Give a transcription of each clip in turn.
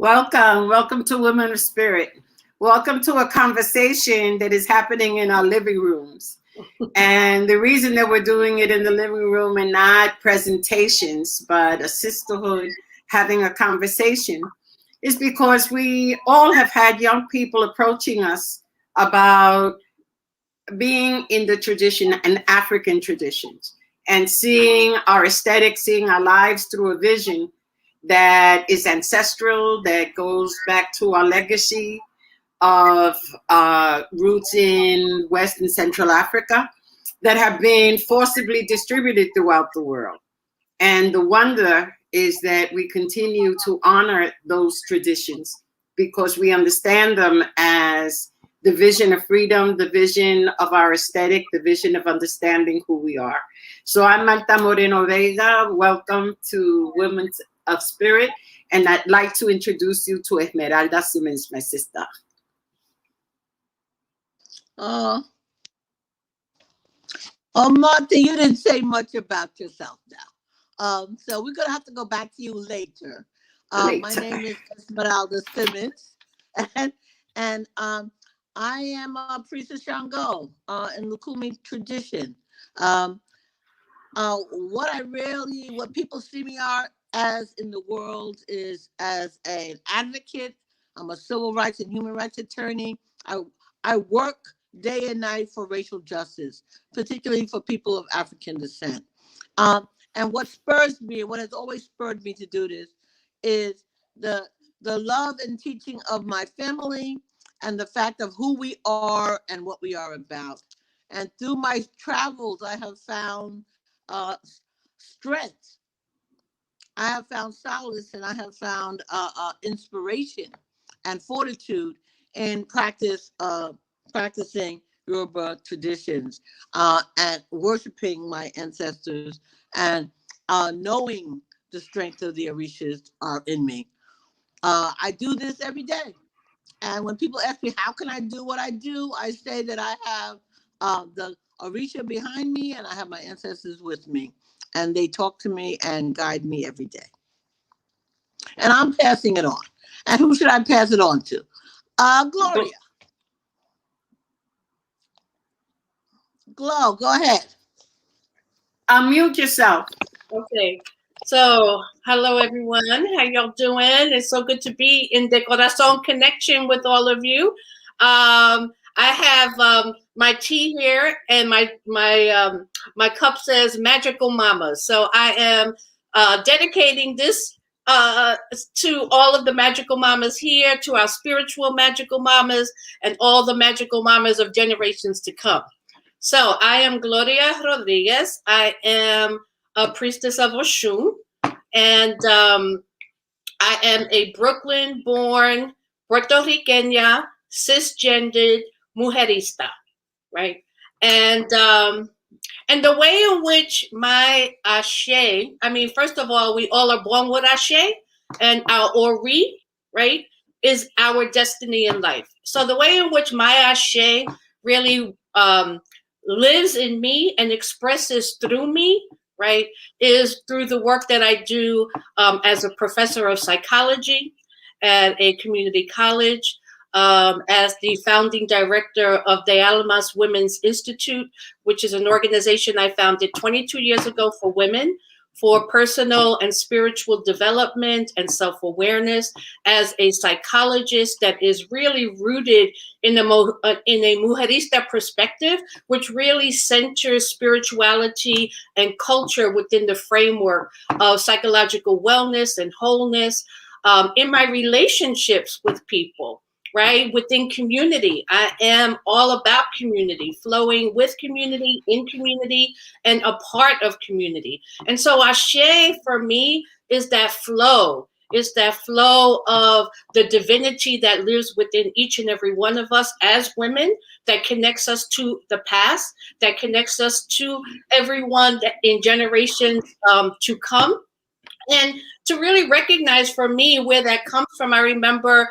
Welcome to Women of Spirit. Welcome to a conversation that is happening in our living rooms. And the reason that we're doing it in the living room and not presentations, but a sisterhood having a conversation is because we all have had young people approaching us about being in the tradition and African traditions and seeing our aesthetic, seeing our lives through a vision that is ancestral, that goes back to our legacy of roots in West and Central Africa that have been forcibly distributed throughout the world. And the wonder is that we continue to honor those traditions because we understand them as the vision of freedom, the vision of our aesthetic, the vision of understanding who we are. So I'm Marta Moreno Vega. Welcome to Women of Spirit. And I'd like to introduce you to Miralda Simmons, my sister. Marta, you didn't say much about yourself now. So we're going to have to go back to you later. My name is Miralda Simmons, and I am a priestess Shango in the Kumi tradition. What people see me as in the world is as an advocate. I'm a civil rights and human rights attorney. I work day and night for racial justice, particularly for people of African descent. And what spurs me, what has always spurred me to do this, is the love and teaching of my family and the fact of who we are and what we are about. And through my travels, I have found strength. I have found solace, and I have found inspiration and fortitude in practicing Yoruba traditions and worshiping my ancestors and knowing the strength of the Orishas are in me. I do this every day. And when people ask me, how can I do what I do? I say that I have the Orisha behind me and I have my ancestors with me. And they talk to me and guide me every day. And I'm passing it on. And who should I pass it on to? Gloria. Glo, go ahead. Unmute yourself. Okay. So, hello everyone. How y'all doing? It's so good to be in the Corazon connection with all of you. I have my tea here, and my cup says Magical Mamas. So I am dedicating this to all of the magical mamas here, to our spiritual magical mamas, and all the magical mamas of generations to come. So I am Gloria Rodriguez. I am a priestess of Oshun, and I am a Brooklyn-born Puerto Riqueña, cisgendered mujerista, right? And the way in which my ASHÉ, I mean, first of all, we all are born with ASHÉ, and our Ori, right, is our destiny in life. So the way in which my ASHÉ really lives in me and expresses through me, right, is through the work that I do as a professor of psychology at a community college, as the founding director of the Almas Women's Institute, which is an organization I founded 22 years ago for women, for personal and spiritual development and self-awareness, as a psychologist that is really rooted in a mujerista perspective, which really centers spirituality and culture within the framework of psychological wellness and wholeness in my relationships with people. Right? Within community, I am all about community, flowing with community, in community, and a part of community. And so ASHÉ for me is that flow. It's that flow of the divinity that lives within each and every one of us as women, that connects us to the past, that connects us to everyone that in generations to come. And to really recognize for me where that comes from, I remember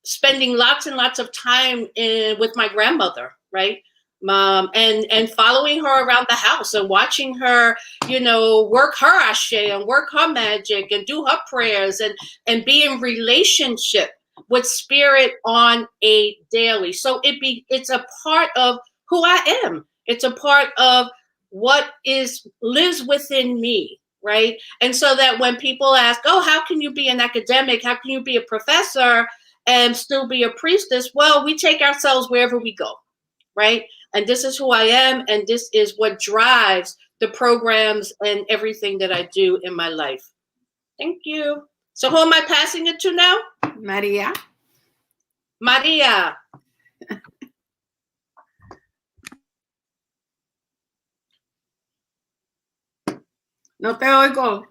spending lots and lots of time with my grandmother, right? and following her around the house and watching her, work her ASHÉ and work her magic and do her prayers and be in relationship with spirit on a daily. So it's a part of who I am. It's a part of what lives within me, right? And so that when people ask, oh, how can you be an academic? How can you be a professor and still be a priestess? Well, we take ourselves wherever we go, right? And this is who I am, and this is what drives the programs and everything that I do in my life. Thank you. So who am I passing it to now? Maria. Maria. No te oigo.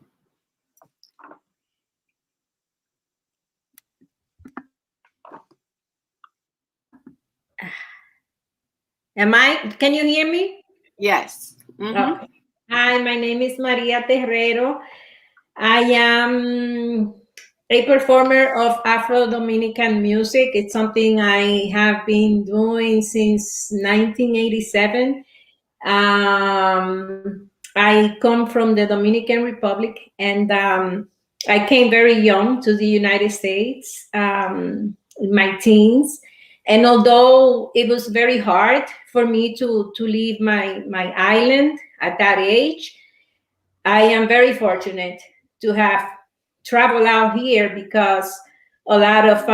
Can you hear me? Yes. Mm-hmm. Okay. Hi, my name is Maria Terrero. I am a performer of Afro-Dominican music. It's something I have been doing since 1987. I come from the Dominican Republic, and I came very young to the United States in my teens. And although it was very hard for me to leave my island at that age, I am very fortunate to have traveled out here because a lot of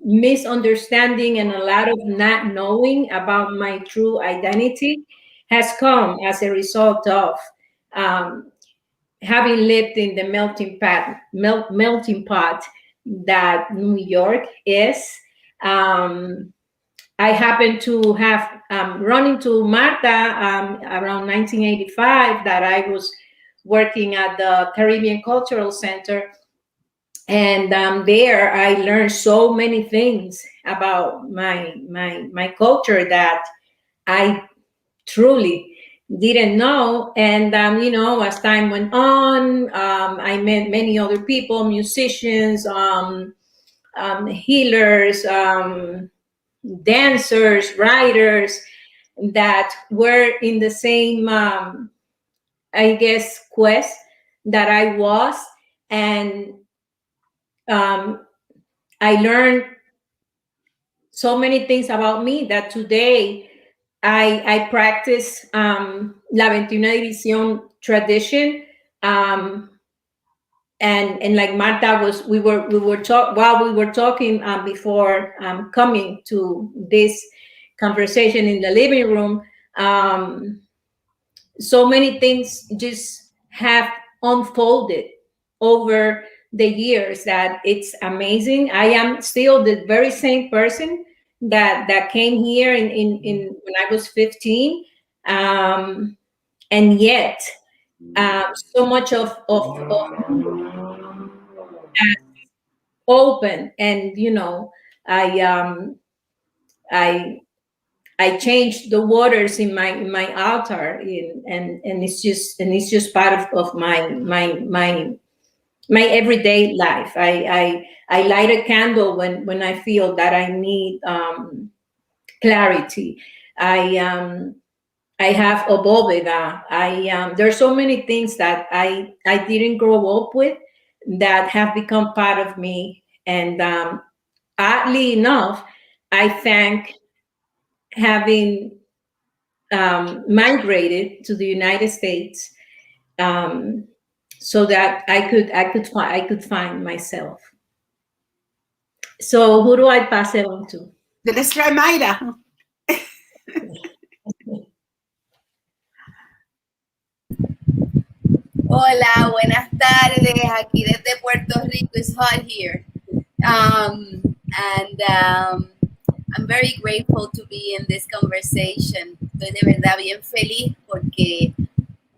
misunderstanding and a lot of not knowing about my true identity has come as a result of having lived in the melting pot that New York is. I happened to have run into Marta around 1985 that I was working at the Caribbean Cultural Center. And there I learned so many things about my culture that I truly didn't know. And, as time went on, I met many other people, musicians, healers, dancers, writers that were in the same, quest that I was. And I learned so many things about me that today I practice La 21 División tradition. And like Marta we were talking before coming to this conversation in the living room. So many things just have unfolded over the years that it's amazing. I am still the very same person that came here in when I was 15, and yet so much of open, and I changed the waters in my altar, and it's just part of my everyday life. I light a candle when I feel that I need clarity. I have a bóveda. There's so many things that I didn't grow up with that have become part of me. And oddly enough, I thank having migrated to the United States so that I could find myself. So who do I pass it on to? Let's try Mayra. Hola, buenas tardes. Aquí desde Puerto Rico. It's hot here. I'm very grateful to be in this conversation. Estoy de verdad bien feliz porque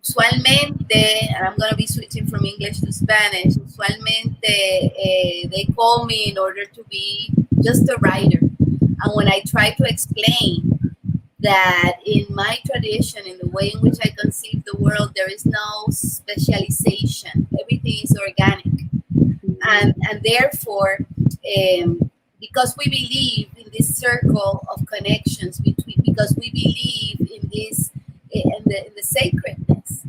usualmente, and I'm going to be switching from English to Spanish, usualmente they call me in order to be just a writer. And when I try to explain that in my tradition, in the way in which I conceive the world, there is no specialization. Everything is organic. And therefore, because we believe this circle of connections between, because we believe in this, in the sacredness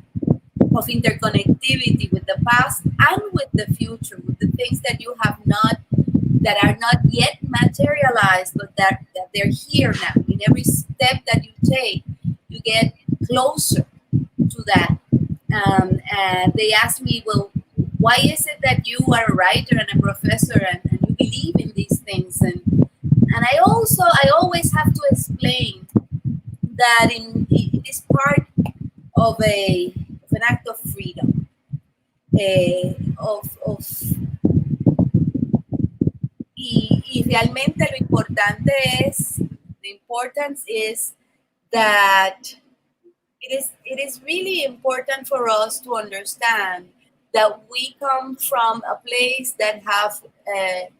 of interconnectivity with the past and with the future, with the things that you have not, that are not yet materialized, but that they're here now. In every step that you take, you get closer to that. And they asked me, well, why is it that you are a writer and a professor, and you believe in these things? And I always have to explain that it is part of an act of freedom, y realmente lo importante es, the importance is that it is really important for us to understand that we come from a place that have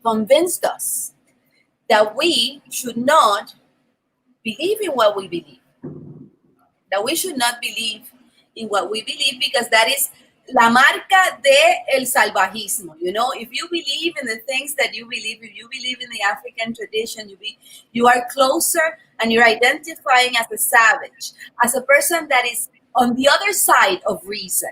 convinced us that we should not believe in what we believe, that we should not believe in what we believe, because that is la marca de el salvajismo. You know, if you believe in the things that you believe, if you believe in the African tradition, you are closer, and you're identifying as a savage, as a person that is on the other side of reason,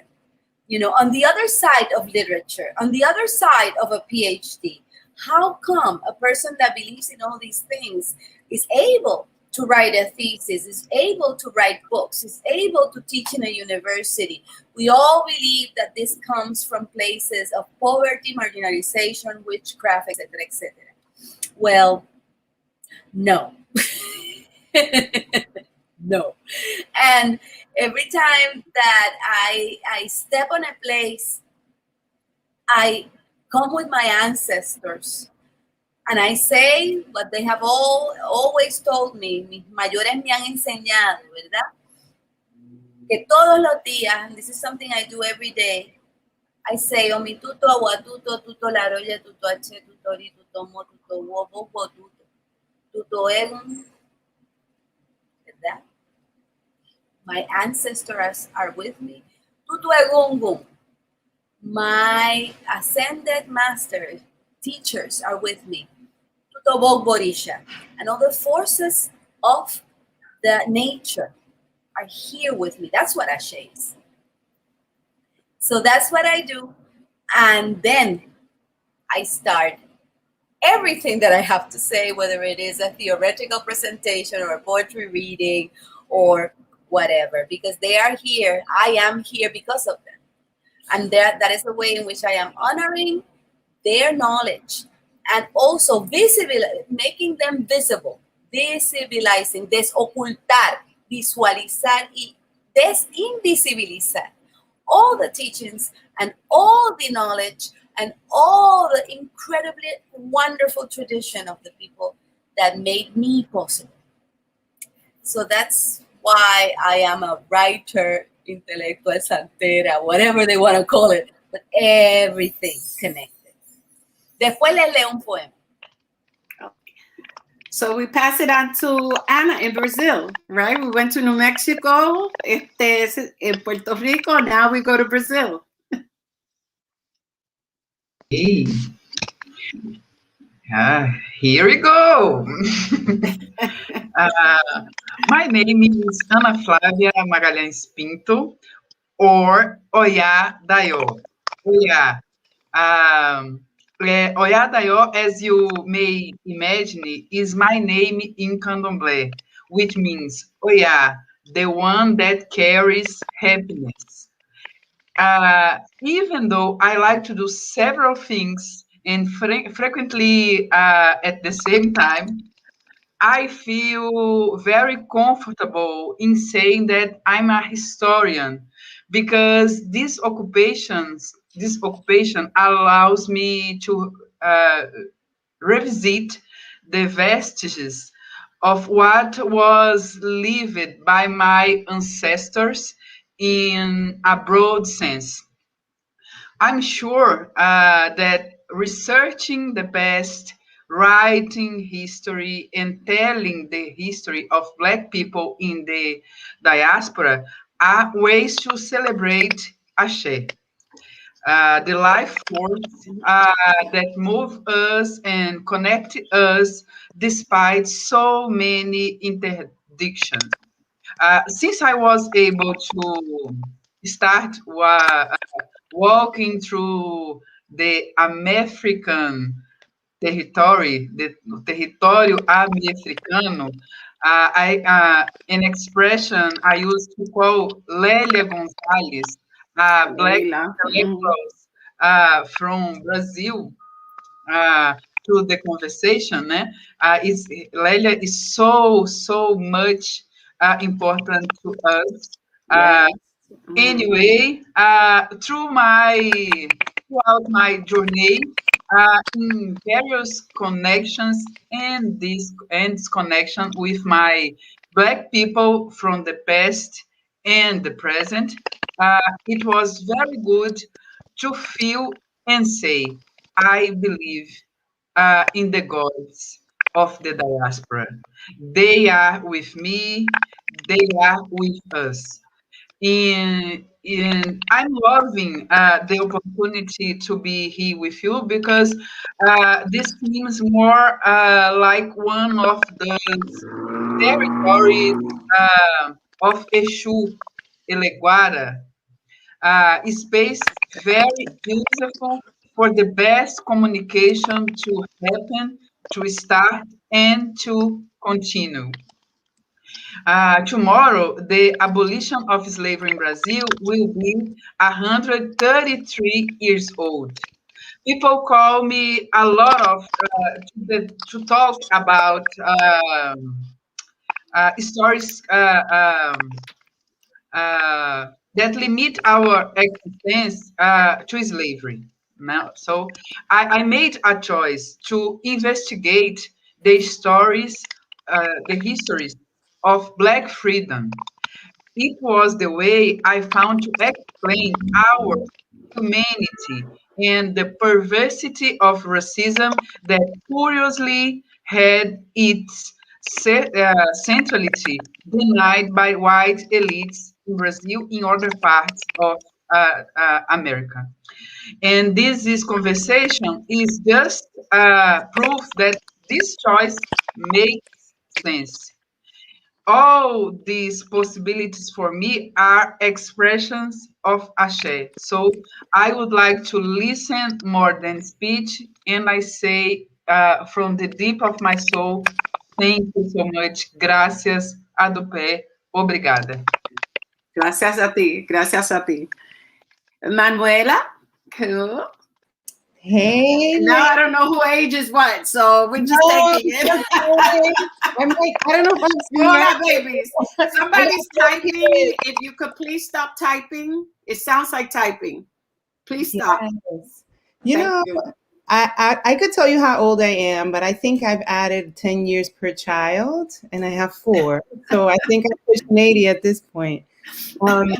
you know, on the other side of literature, on the other side of a PhD. How come a person that believes in all these things is able to write a thesis, is able to write books, is able to teach in a university? We all believe that this comes from places of poverty, marginalization, witchcraft, etc., etc. Well, no. No. And every time that I step on a place, I come with my ancestors and I say what they have always told me. Mis mayores me han enseñado, ¿verdad? Que todos los días, and this is something I do every day, I say, o mi tuto, aguatuto, tuto laroya, tuto ache, tuto ri, tuto mo, tuto wo, bo, tuto, tuto egun, ¿verdad? My ancestors are with me. Tuto egungun. My ascended masters, teachers are with me. Tuto bog borisha. And all the forces of the nature are here with me. That's what ASHÉ is. So that's what I do. And then I start everything that I have to say, whether it is a theoretical presentation or a poetry reading or whatever, because they are here. I am here because of them. And that is the way in which I am honoring their knowledge and also making them visible, visibilizing, desocultar, visualizar y desinvisibilizar all the teachings and all the knowledge and all the incredibly wonderful tradition of the people that made me possible. So that's why I am a writer, intellectual, santera, whatever they want to call it, but everything connected. Después les leo un poema. So we pass it on to Ana in Brazil, right? We went to New Mexico, in Puerto Rico, now we go to Brazil. Hey. Here we go. My name is Ana Flávia Magalhães Pinto, or Iyá Dayo. Iyá. Iyá Dayo, as you may imagine, is my name in Candomblé, which means Iyá, the one that carries happiness. Even though I like to do several things and frequently at the same time, I feel very comfortable in saying that I'm a historian, because this occupation allows me to revisit the vestiges of what was lived by my ancestors in a broad sense. I'm sure that researching the past, writing history, and telling the history of Black people in the diaspora are ways to celebrate ASHÉ. the life force that move us and connect us despite so many interdictions. Since I was able to start walking through the American territory, the território americano, an expression I used to call Lélia Gonzalez, a black Leila. Mhm. intellectuals from Brazil, to the conversation, né? Lélia is so much important to us. Yes. Mhm. Anyway, throughout my journey, in various connections and this connection with my Black people from the past and the present, it was very good to feel and say, I believe in the gods of the diaspora. They are with me, they are with us. And I'm loving the opportunity to be here with you because this seems more like one of those territories of Exu Eleguara, space very useful for the best communication to happen, to start, and to continue. Tomorrow, the abolition of slavery in Brazil will be 133 years old. People call me a lot of to talk about stories that limit our existence to slavery. Now, so I made a choice to investigate the stories, the histories of Black freedom. It was the way I found to explain our humanity and the perversity of racism that curiously had its centrality denied by white elites in Brazil in other parts of America. And this conversation is just proof that this choice makes sense. All these possibilities for me are expressions of ASHÉ. So I would like to listen more than speech, and I say from the deep of my soul, thank you so much. Gracias, Adupé. Obrigada. Gracias a ti. Gracias a ti. Manuela. Cool. Hey, Now I don't know who age is what, so we're just no, taking it. I'm like, I don't know if I'm You all have smart. babies. Somebody's typing. If you could please stop typing. It sounds like typing. Please stop. Yes. You Thank know, you. I could tell you how old I am, but I think I've added 10 years per child, and I have 4. So I think I'm pushing 80 at this point. Um,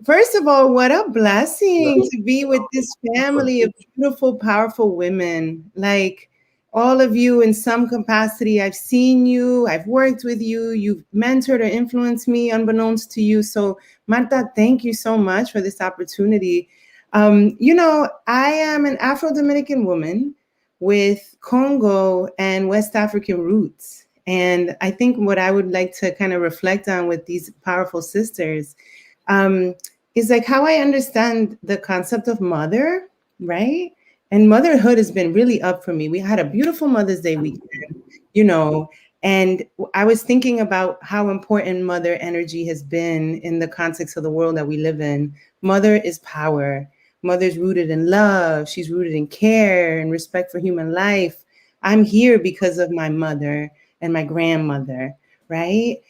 First of all, what a blessing to be with this family of beautiful, powerful women. Like all of you in some capacity, I've seen you, I've worked with you, you've mentored or influenced me unbeknownst to you. So Marta, thank you so much for this opportunity. You know, I am an Afro-Dominican woman with Congo and West African roots. And I think what I would like to kind of reflect on with these powerful sisters is like how I understand the concept of mother, right? And motherhood has been really up for me. We had a beautiful Mother's Day weekend, you know, and I was thinking about how important mother energy has been in the context of the world that we live in. Mother is power. Mother's rooted in love. She's rooted in care and respect for human life. I'm here because of my mother and my grandmother, right?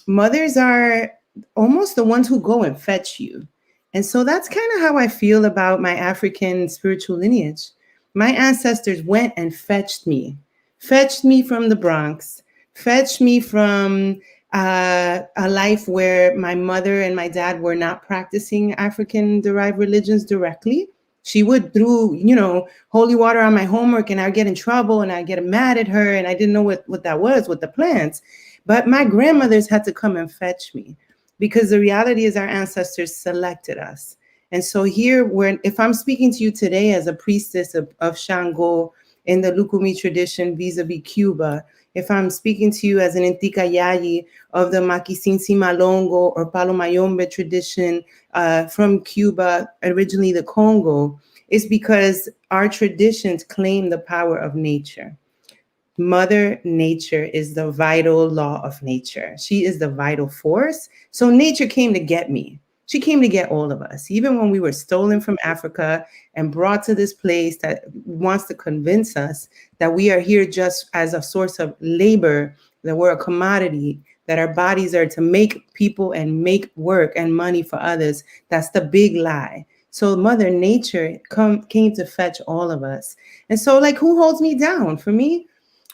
Mothers are almost the ones who go and fetch you. And so that's kind of how I feel about my African spiritual lineage. My ancestors went and fetched me from the Bronx, fetched me from a life where my mother and my dad were not practicing African derived religions directly. She would, through, you know, holy water on my homework, and I'd get in trouble and I'd get mad at her, and I didn't know what that was with the plants. But my grandmothers had to come and fetch me, because the reality is our ancestors selected us. And so here, if I'm speaking to you today as a priestess of Shango in the Lukumi tradition vis-a-vis Cuba, if I'm speaking to you as an Intika Yayi of the Makisinsi Malongo or Palo Mayombe tradition from Cuba, originally the Congo, it's because our traditions claim the power of nature. Mother Nature is the vital law of nature. She is the vital force. So nature came to get me. She came to get all of us. Even when we were stolen from Africa and brought to this place that wants to convince us that we are here just as a source of labor, that we're a commodity, that our bodies are to make people and make work and money for others. That's the big lie. So Mother Nature came to fetch all of us. And so, like, who holds me down? For me,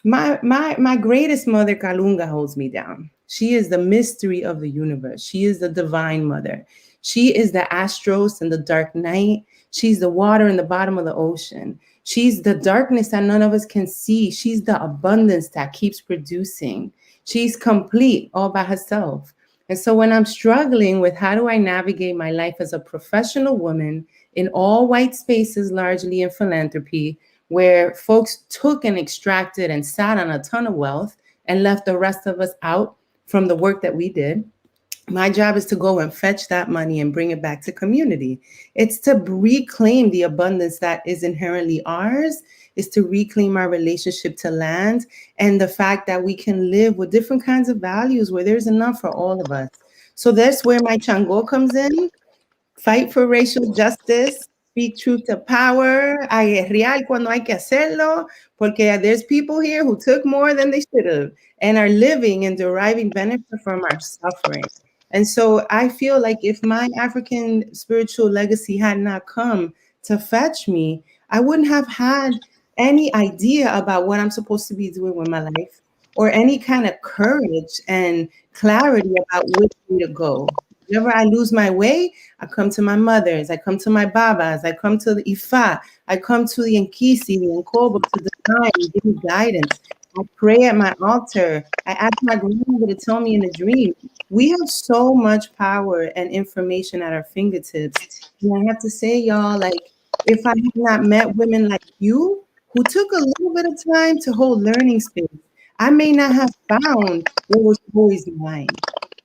my greatest mother, Kalunga, holds me down. She is the mystery of the universe. She is the divine mother. She is the astros in the dark night. She's the water in the bottom of the ocean. She's the darkness that none of us can see. She's the abundance that keeps producing. She's complete all by herself. And so when I'm struggling with how do I navigate my life as a professional woman in all white spaces, largely in philanthropy, where folks took and extracted and sat on a ton of wealth and left the rest of us out from the work that we did. My job is to go and fetch that money and bring it back to community. It's to reclaim the abundance that is inherently ours. Is to reclaim our relationship to land and the fact that we can live with different kinds of values where there's enough for all of us. So that's where my Chango comes in. Fight for racial justice, speak truth to power, aguerrear cuando hay que hacerlo, porque there's people here who took more than they should have and are living and deriving benefit from our suffering. And so I feel like if my African spiritual legacy had not come to fetch me, I wouldn't have had any idea about what I'm supposed to be doing with my life or any kind of courage and clarity about which way to go. Whenever I lose my way, I come to my mothers, I come to my babas, I come to the Ifa, I come to the Nkisi, the Nkobo to design and give me guidance. I pray at my altar. I ask my grandmother to tell me in a dream. We have so much power and information at our fingertips. And I have to say, y'all, like, if I had not met women like you, who took a little bit of time to hold learning space, I may not have found what was always mine.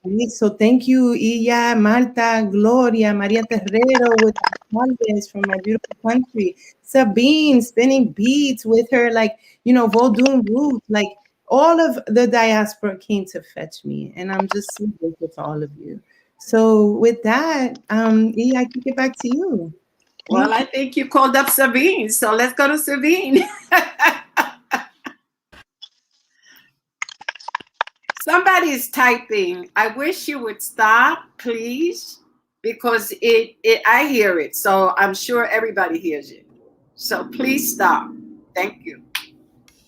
Right? So thank you, Iyá, Marta, Gloria, Maria Terrero with Alves from my beautiful country, Sabine spinning beads with her, like, Vodun roots, like all of the diaspora came to fetch me. And I'm just so grateful to all of you. So with that, Iyá, I kick it back to you. Well, I think you called up Sabine, so let's go to Sabine. Somebody is typing. I wish you would stop, please, because I hear it. So I'm sure everybody hears it. So please stop. Thank you.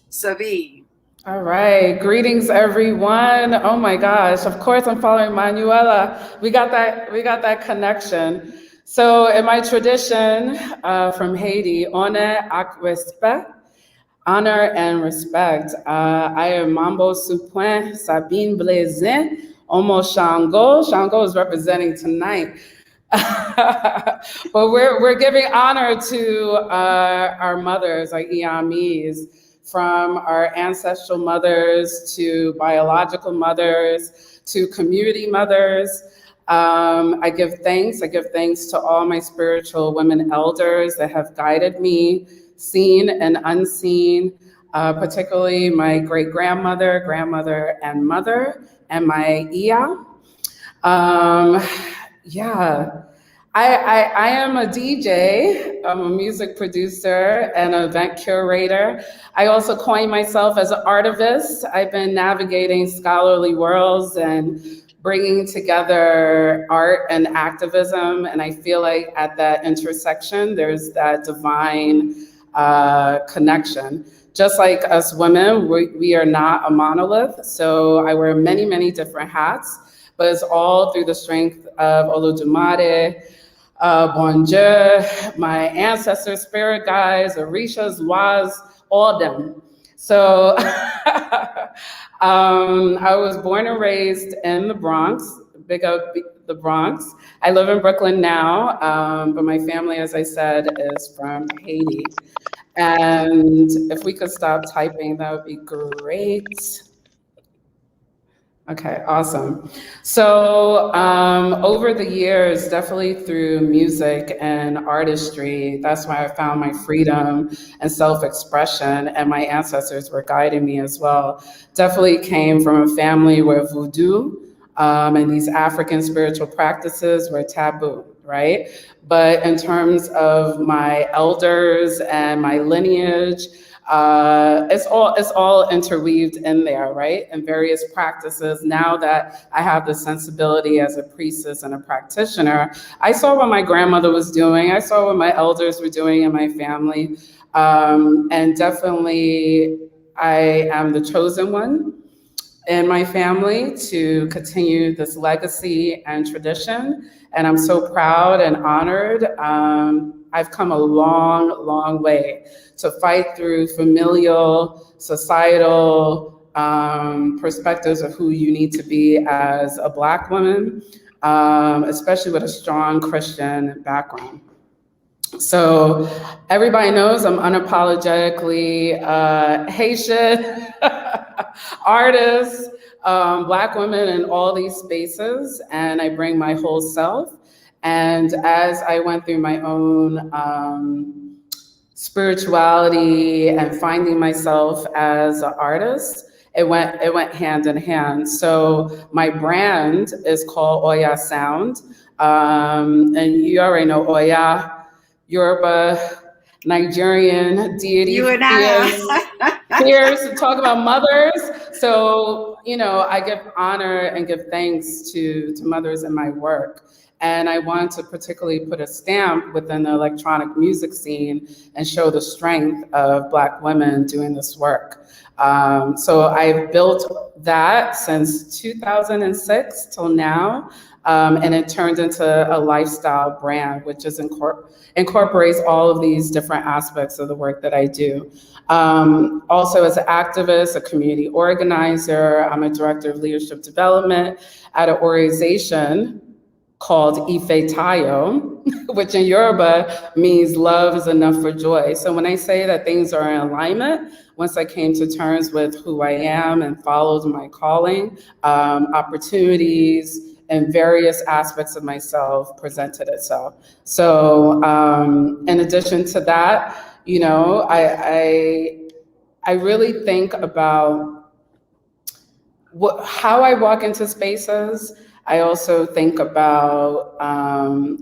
Sabine. All right, greetings everyone. Oh my gosh, of course I'm following Manuela. We got that connection. So in my tradition from Haiti, honor and respect. I am Mambo Supuen Sabine Blazin, Omo Shango. Shango is representing tonight. But we're giving honor to our mothers, our Iyá Mis, from our ancestral mothers to biological mothers to community mothers. I give thanks to all my spiritual women elders that have guided me, seen and unseen, particularly my great-grandmother, grandmother, and mother, and my Iyá. I am a DJ, I'm a music producer and an event curator. I also coin myself as an artivist. I've been navigating scholarly worlds and bringing together art and activism. And I feel like at that intersection, there's that divine connection. Just like us women, we are not a monolith. So I wear many, many different hats, but it's all through the strength of Olodumare, Bon Dieu, my ancestors, spirit guides, Orishas, Waz, all them. So I was born and raised in the Bronx, big up the Bronx. I live in Brooklyn now, but my family, as I said, is from Haiti. And if we could stop typing, that would be great. Okay, awesome. So over the years, definitely through music and artistry, that's why I found my freedom and self-expression, and my ancestors were guiding me as well. Definitely came from a family where voodoo and these African spiritual practices were taboo, right? But in terms of my elders and my lineage, it's all interweaved in there, right? And various practices. Now that I have the sensibility as a priestess and a practitioner, I saw what my grandmother was doing. I saw what my elders were doing in my family. And definitely I am the chosen one in my family to continue this legacy and tradition. And I'm so proud and honored. I've come a long, long way to fight through familial, societal perspectives of who you need to be as a Black woman, especially with a strong Christian background. So everybody knows I'm unapologetically Haitian artist, Black woman in all these spaces, and I bring my whole self. And as I went through my own spirituality and finding myself as an artist, it went hand in hand. So my brand is called Oya Sound, and you already know Oya, Yoruba, Nigerian deity. You and I. Here to talk about mothers. So, you know, I give honor and give thanks to mothers in my work. And I want to particularly put a stamp within the electronic music scene and show the strength of Black women doing this work. So I've built that since 2006 till now. And it turned into a lifestyle brand, which is incorporates all of these different aspects of the work that I do. Also as an activist, a community organizer, I'm a director of leadership development at an organization called Ife Tayo, which in Yoruba means love is enough for joy. So when I say that things are in alignment, once I came to terms with who I am and followed my calling, opportunities and various aspects of myself presented itself. So in addition to that, you know, I really think about how I walk into spaces. I also think about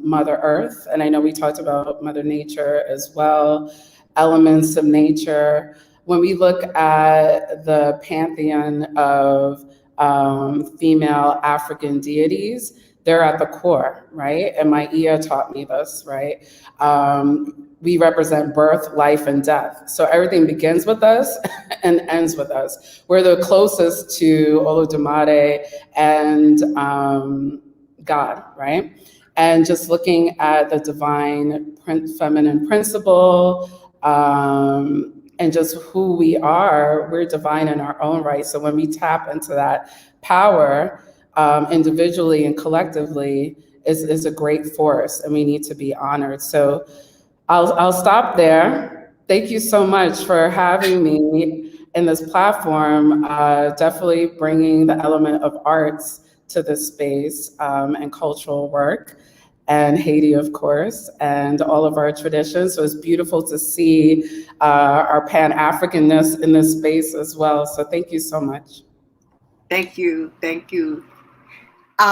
Mother Earth, and I know we talked about Mother Nature as well, elements of nature. When we look at the pantheon of female African deities, they're at the core, right? And my Iyá taught me this, right? We represent birth, life, and death. So everything begins with us and ends with us. We're the closest to Olodumare and God, right? And just looking at the divine feminine principle, and just who we are, we're divine in our own right. So when we tap into that power, individually and collectively, is a great force, and we need to be honored. So I'll stop there. Thank you so much for having me in this platform, definitely bringing the element of arts to this space and cultural work, and Haiti, of course, and all of our traditions. So it's beautiful to see our Pan-Africanness in this space as well. So thank you so much. Thank you, thank you.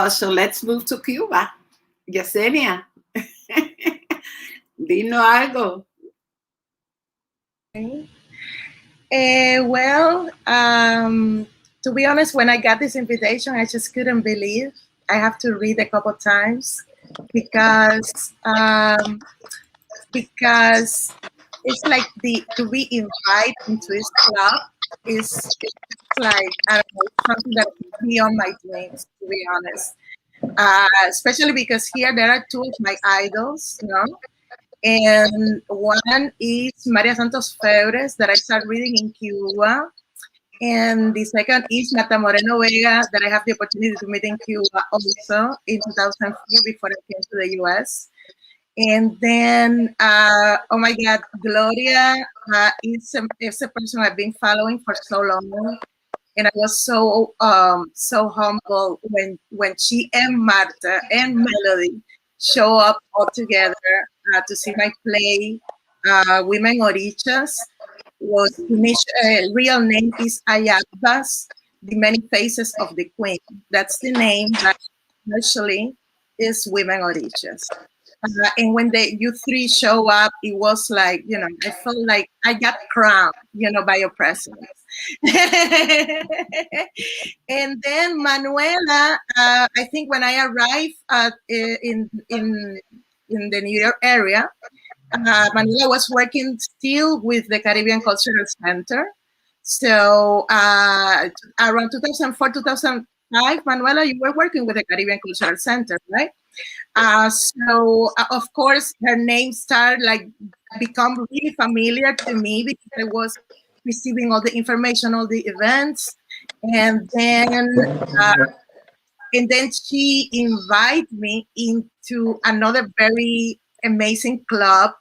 So let's move to Cuba. Yesenia, dino algo. Well, to be honest, when I got this invitation, I just couldn't believe. I have to read a couple times because it's like to be invited into this club is like, I don't know, something that is beyond my dreams, to be honest. Especially because here there are two of my idols, you know, and one is Maria Santos Febres that I started reading in Cuba, And the second is Nata Moreno Vega, that I have the opportunity to meet in Cuba also in 2004 before I came to the US. And then, oh my God, Gloria is a person I've been following for so long. And I was so humble when she and Marta and Melody show up all together to see my play, Women Orishas. Was real name is Ayabas, the many faces of the queen. That's the name, but actually is Women Orishas. And when you three show up, it was like, I felt like I got crowned, by your presence. And then Manuela, I think when I arrived in the New York area, Manuela was working still with the Caribbean Cultural Center. So around 2004, 2005, Manuela, you were working with the Caribbean Cultural Center, right? Of course, her name started become really familiar to me because I was receiving all the information, all the events, and then she invited me into another very amazing club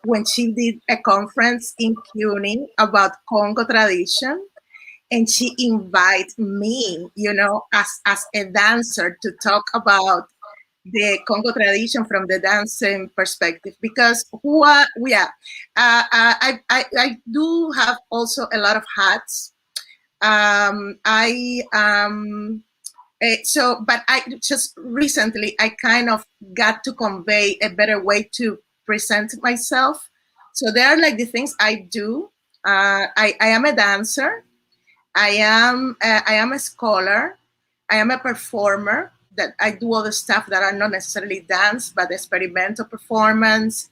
when she did a conference in CUNY about Congo tradition. And she invited me, as a dancer to talk about the Congo tradition from the dancing perspective, because I do have also a lot of hats. But I just recently, I kind of got to convey a better way to present myself. So there are the things I do. I am a dancer. I am a scholar. I am a performer. That I do all the stuff that are not necessarily dance, but experimental performance,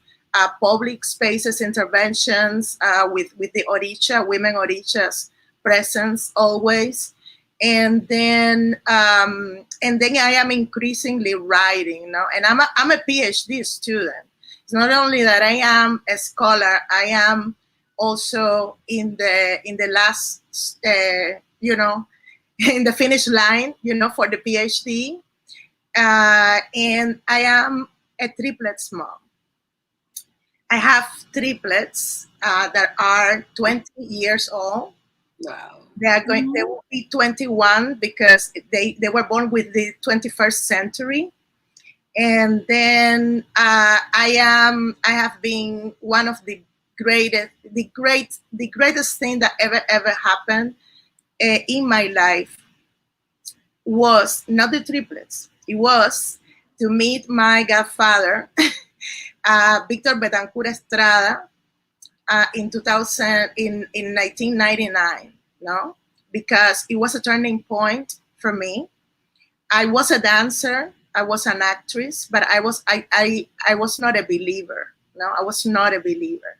public spaces interventions with the Orisha, women Orishas presence always. And then I am increasingly writing, and I'm a PhD student. It's not only that I am a scholar, I am also in the last, in the finish line, for the PhD. And I am a triplets mom. I have triplets that are 20 years old. Wow. They will be 21 because they were born with the 21st century. And then I have been one of the greatest thing that ever happened in my life was not the triplets. It was to meet my godfather, Victor Betancourt Estrada, in 1999. No, because it was a turning point for me. I was a dancer, I was an actress, but I was not a believer. No, I was not a believer.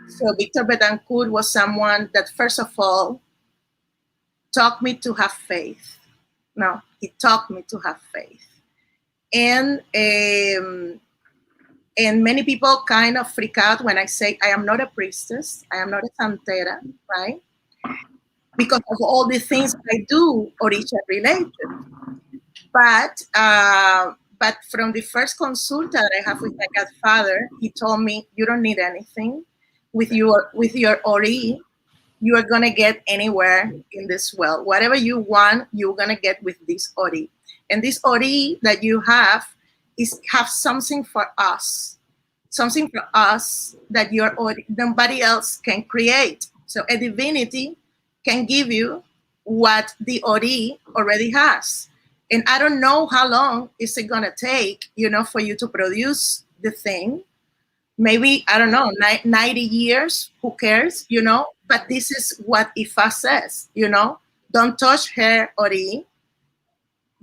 So Victor Betancourt was someone that, first of all, taught me to have faith. No, he taught me to have faith. And many people kind of freak out when I say I am not a priestess, I am not a santera, right? Because of all the things I do Orisha related. But from the first consulta that I have with my godfather, he told me, you don't need anything. With your Ori, you are gonna get anywhere in this world. Whatever you want, you're gonna get with this Ori. And this Ori that you have have something for us. Something for us that nobody else can create. So a divinity can give you what the Ori already has. And I don't know how long is it gonna take, for you to produce the thing. Maybe, I don't know, 90 years, who cares, But this is what Ifa says, Don't touch her Ori.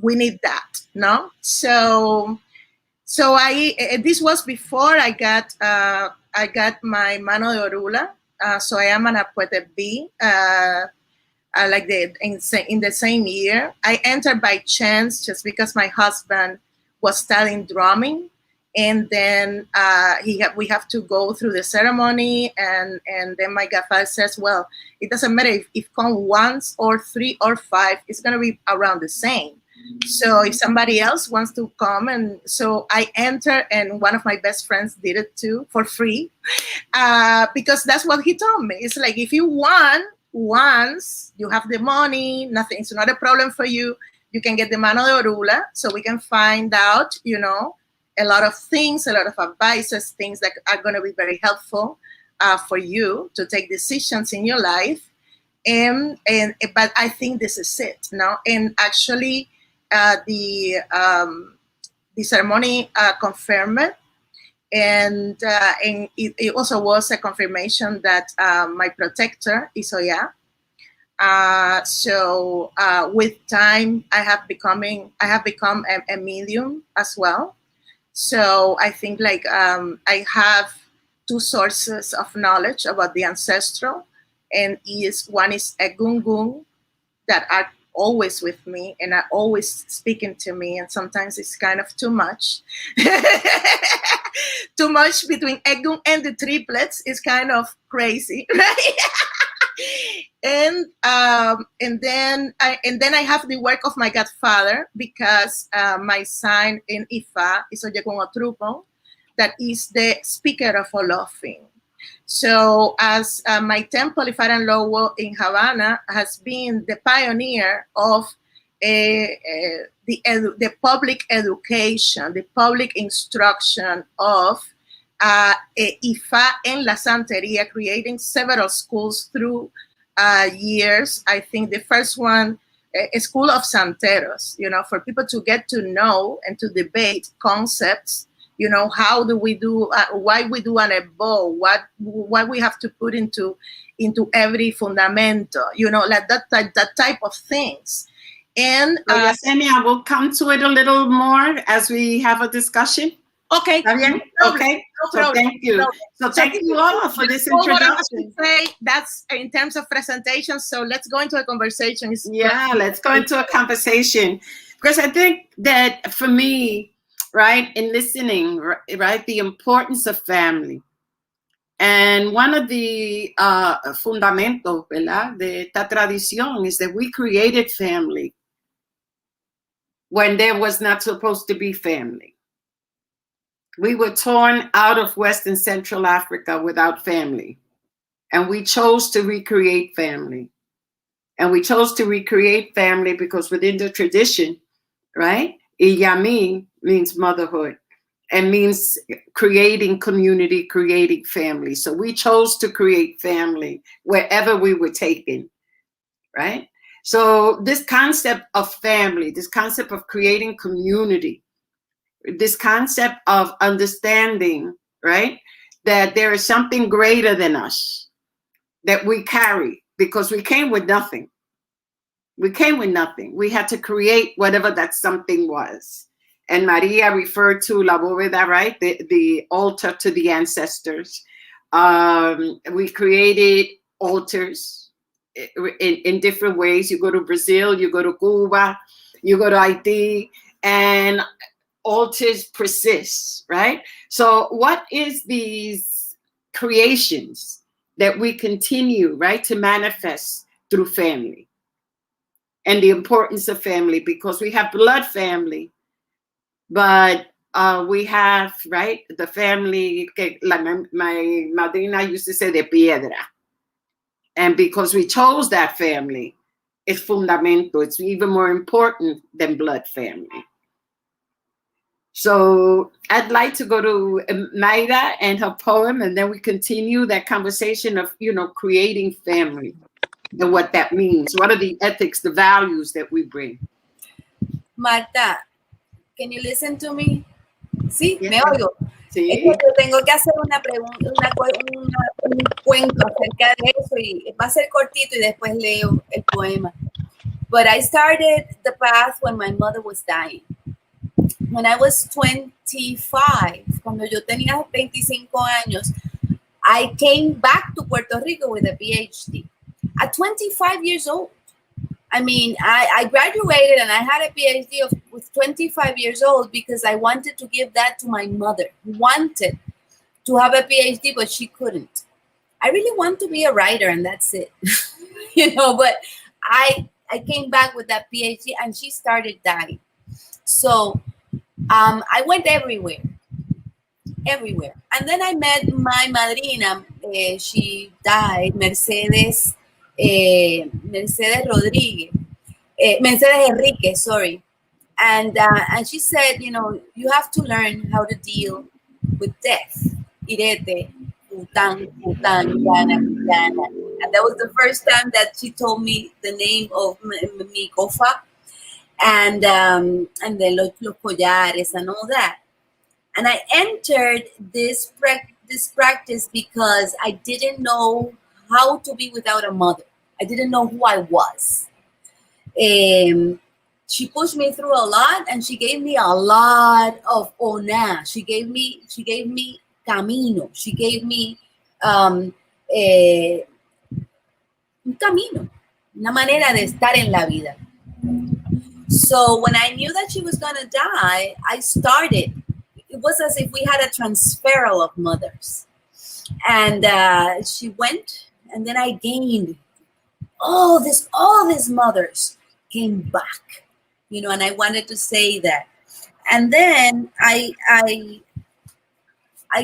We need that, no? So this was before I got my Mano de Orula. So I am an Apuete B. In the same year. I entered by chance just because my husband was studying drumming, And then we have to go through the ceremony, and then my godfather says, well, it doesn't matter if come once or 3 or 5, it's going to be around the same. So if somebody else wants to come, and so I enter, and one of my best friends did it too for free, because that's what he told me. It's like, if you want once, you have the money, nothing, it's not a problem for you. You can get the mano de orula, so we can find out, you know, a lot of things, a lot of advices, things that are going to be very helpful for you to take decisions in your life. But I think this is it now. And actually, the ceremony confirmed it, and it also was a confirmation that my protector is Iyá. So with time, I have become a medium as well. So I think like I have 2 sources of knowledge about the ancestral, and one is a gungun that are always with me and are always speaking to me, and sometimes it's kind of too much. Too much between Egun and the triplets is kind of crazy, right? And then I have the work of my godfather, because my sign in Ifa is Oyekun Otrupo, that is the speaker of Olofin. So as my temple, Ifaran Lowo in Havana, has been the pioneer of the public education, the public instruction of Ifa and La Santeria, creating several schools through years. I think the first one, a school of Santeros, you know, for people to get to know and to debate concepts. You know, how do we do, why we do an ebo, what we have to put into every fundamento, you know, like that type of things. And Yesenia, we'll come to it a little more as we have a discussion. Okay. Okay. So thank you. So thank you all for this introduction. That's in terms of presentation. So let's go into a conversation. Yeah, let's go into a conversation, because I think that for me, right, in listening, right, the importance of family. And one of the fundamentos, ¿verdad, de esta tradición is that we created family when there was not supposed to be family. We were torn out of West and Central Africa without family. And we chose to recreate family. And we chose to recreate family because within the tradition, right, Iyá Mi means motherhood and means creating community, creating family. So we chose to create family wherever we were taken, right? So this concept of family, this concept of creating community, this concept of understanding, right, that there is something greater than us that we carry, because we came with nothing. We came with nothing. We had to create whatever that something was. And Maria referred to La Bóveda, right, the altar to the ancestors. We created altars in different ways. You go to Brazil, you go to Cuba, you go to Haiti, and altars persist, right? So what is these creations that we continue, right, to manifest through family? And the importance of family, because we have blood family, but we have, right, the family, my madrina used to say, de piedra. And because we chose that family, it's fundamental. It's even more important than blood family. So I'd like to go to Mayra and her poem, and then we continue that conversation of, you know, creating family and what that means. What are the ethics, the values that we bring? Marta, can you listen to me? Sí, Yeah. me oigo. Sí. Es que yo tengo que hacer una pregunta, un cuento acerca de eso, y va a ser cortito y después leo el poema. But I started the path when my mother was dying. When I was 25, cuando yo tenía 25 años, I came back to Puerto Rico with a PhD. At 25 years old. I mean, I graduated and I had a PhD with 25 years old because I wanted to give that to my mother, who wanted to have a PhD, but she couldn't. I really want to be a writer, and that's it. But I came back with that PhD, and she started dying. So I went everywhere. And then I met my madrina. She died, Mercedes Rodriguez. Mercedes Enrique, sorry. And she said, you have to learn how to deal with death. Irete, Putan, Yana. And that was the first time that she told me the name of mi kofa, and then los collares and all that. And I entered this practice because I didn't know how to be without a mother. I didn't know who I was. She pushed me through a lot, and she gave me a lot of ona. She gave me camino. She gave me un camino, una manera de estar en la vida. So when I knew that she was going to die, I started. It was as if we had a transferal of mothers. And she went, and then I gained all these mothers came back, and I wanted to say that. And then I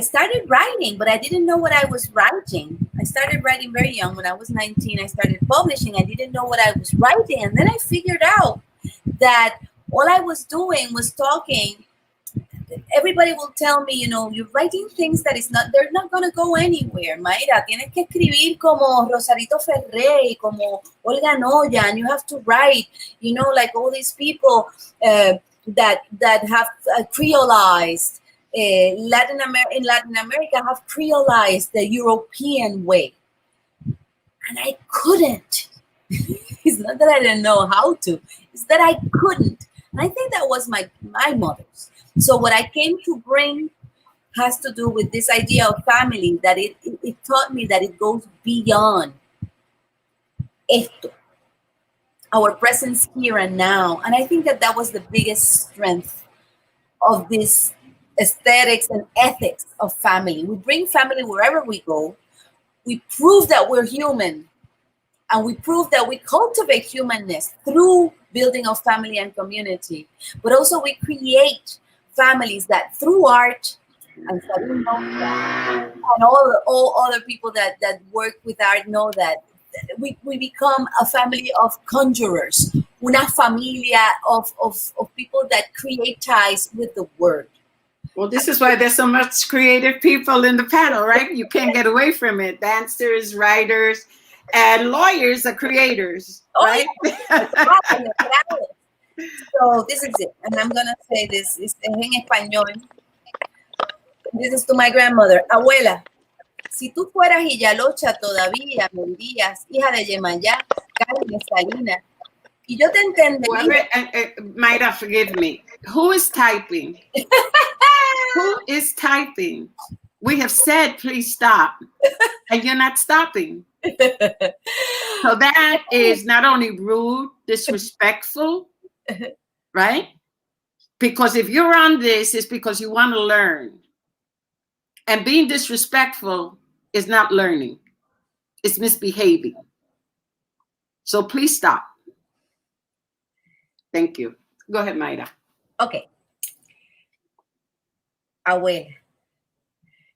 started writing, but I didn't know what I was writing. I started writing very young. When I was 19, I started publishing. I didn't know what I was writing. And then I figured out that all I was doing was talking. Everybody will tell me, you're writing things they're not going to go anywhere. Mayra, tienes que escribir como Rosarito Ferré, como Olga Noya, and you have to write, like all these people that have creolized. In Latin America have creolized the European way. And I couldn't. It's not that I didn't know how to. It's that I couldn't. And I think that was my mother's. So what I came to bring has to do with this idea of family, that it taught me that it goes beyond esto, our presence here and now. And I think that was the biggest strength of this aesthetics and ethics of family. We bring family wherever we go. We prove that we're human, and we prove that we cultivate humanness through building of family and community. But also we create families that through art, and all other people that work with art know that we become a family of conjurers, una familia of people that create ties with the word. Well, this is why there's so much creative people in the panel, right? You can't get away from it. Dancers, writers, and lawyers are creators, right? So this is it, and I'm gonna say this. It's en español. This is to my grandmother. Abuela, si tú fueras Iyalocha todavía, me dirías, hija de Yemayá, Carmen Salina, y yo te entendería. Mayra, forgive me. Who is typing? Who is typing? We have said, please stop, and you're not stopping. So that is not only rude, disrespectful, right? Because if you're on this, it's because you want to learn. And being disrespectful is not learning. It's misbehaving. So please stop. Thank you. Go ahead, Mayra. Okay. Abuela,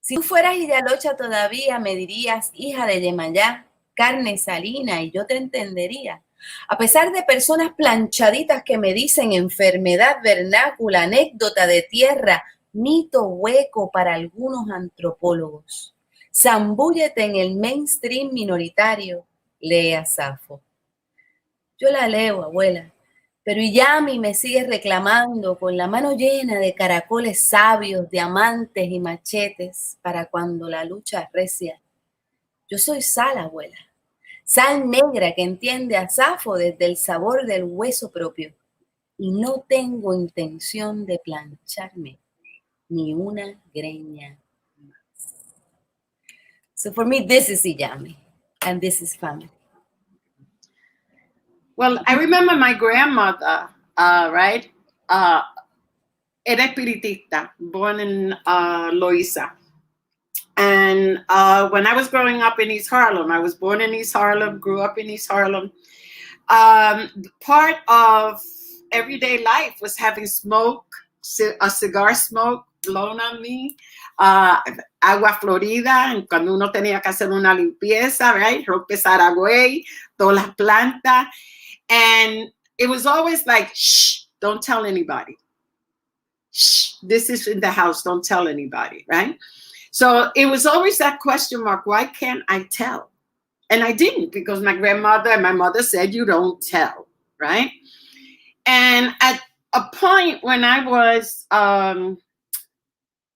si tú fueras Iyalocha todavía, me dirías, hija de Yemayá, carne salina, y yo te entendería. A pesar de personas planchaditas que me dicen enfermedad vernácula, anécdota de tierra, mito hueco para algunos antropólogos. Zambúllete en el mainstream minoritario, lee a Safo. Yo la leo, abuela, pero Iyá Mi me sigue reclamando con la mano llena de caracoles sabios, diamantes y machetes para cuando la lucha recia. Yo soy sal, abuela. Sal negra que entiende a Safo desde el sabor del hueso propio. Y no tengo intención de plancharme ni una greña más. So for me, this is Iyá Mi, and this is family. Well, I remember my grandmother, right? era espiritista, born in Loíza. And when I was growing up in East Harlem, I was born in East Harlem, grew up in East Harlem. Part of everyday life was having smoke, a cigar smoke blown on me, agua florida, and cuando uno tenía que hacer una limpieza, right? Roque Saragüey, todas las plantas. And it was always like, shh, don't tell anybody. Shh, this is in the house, don't tell anybody, right? So it was always that question mark, why can't I tell? And I didn't, because my grandmother and my mother said, you don't tell, right? And at a point when I was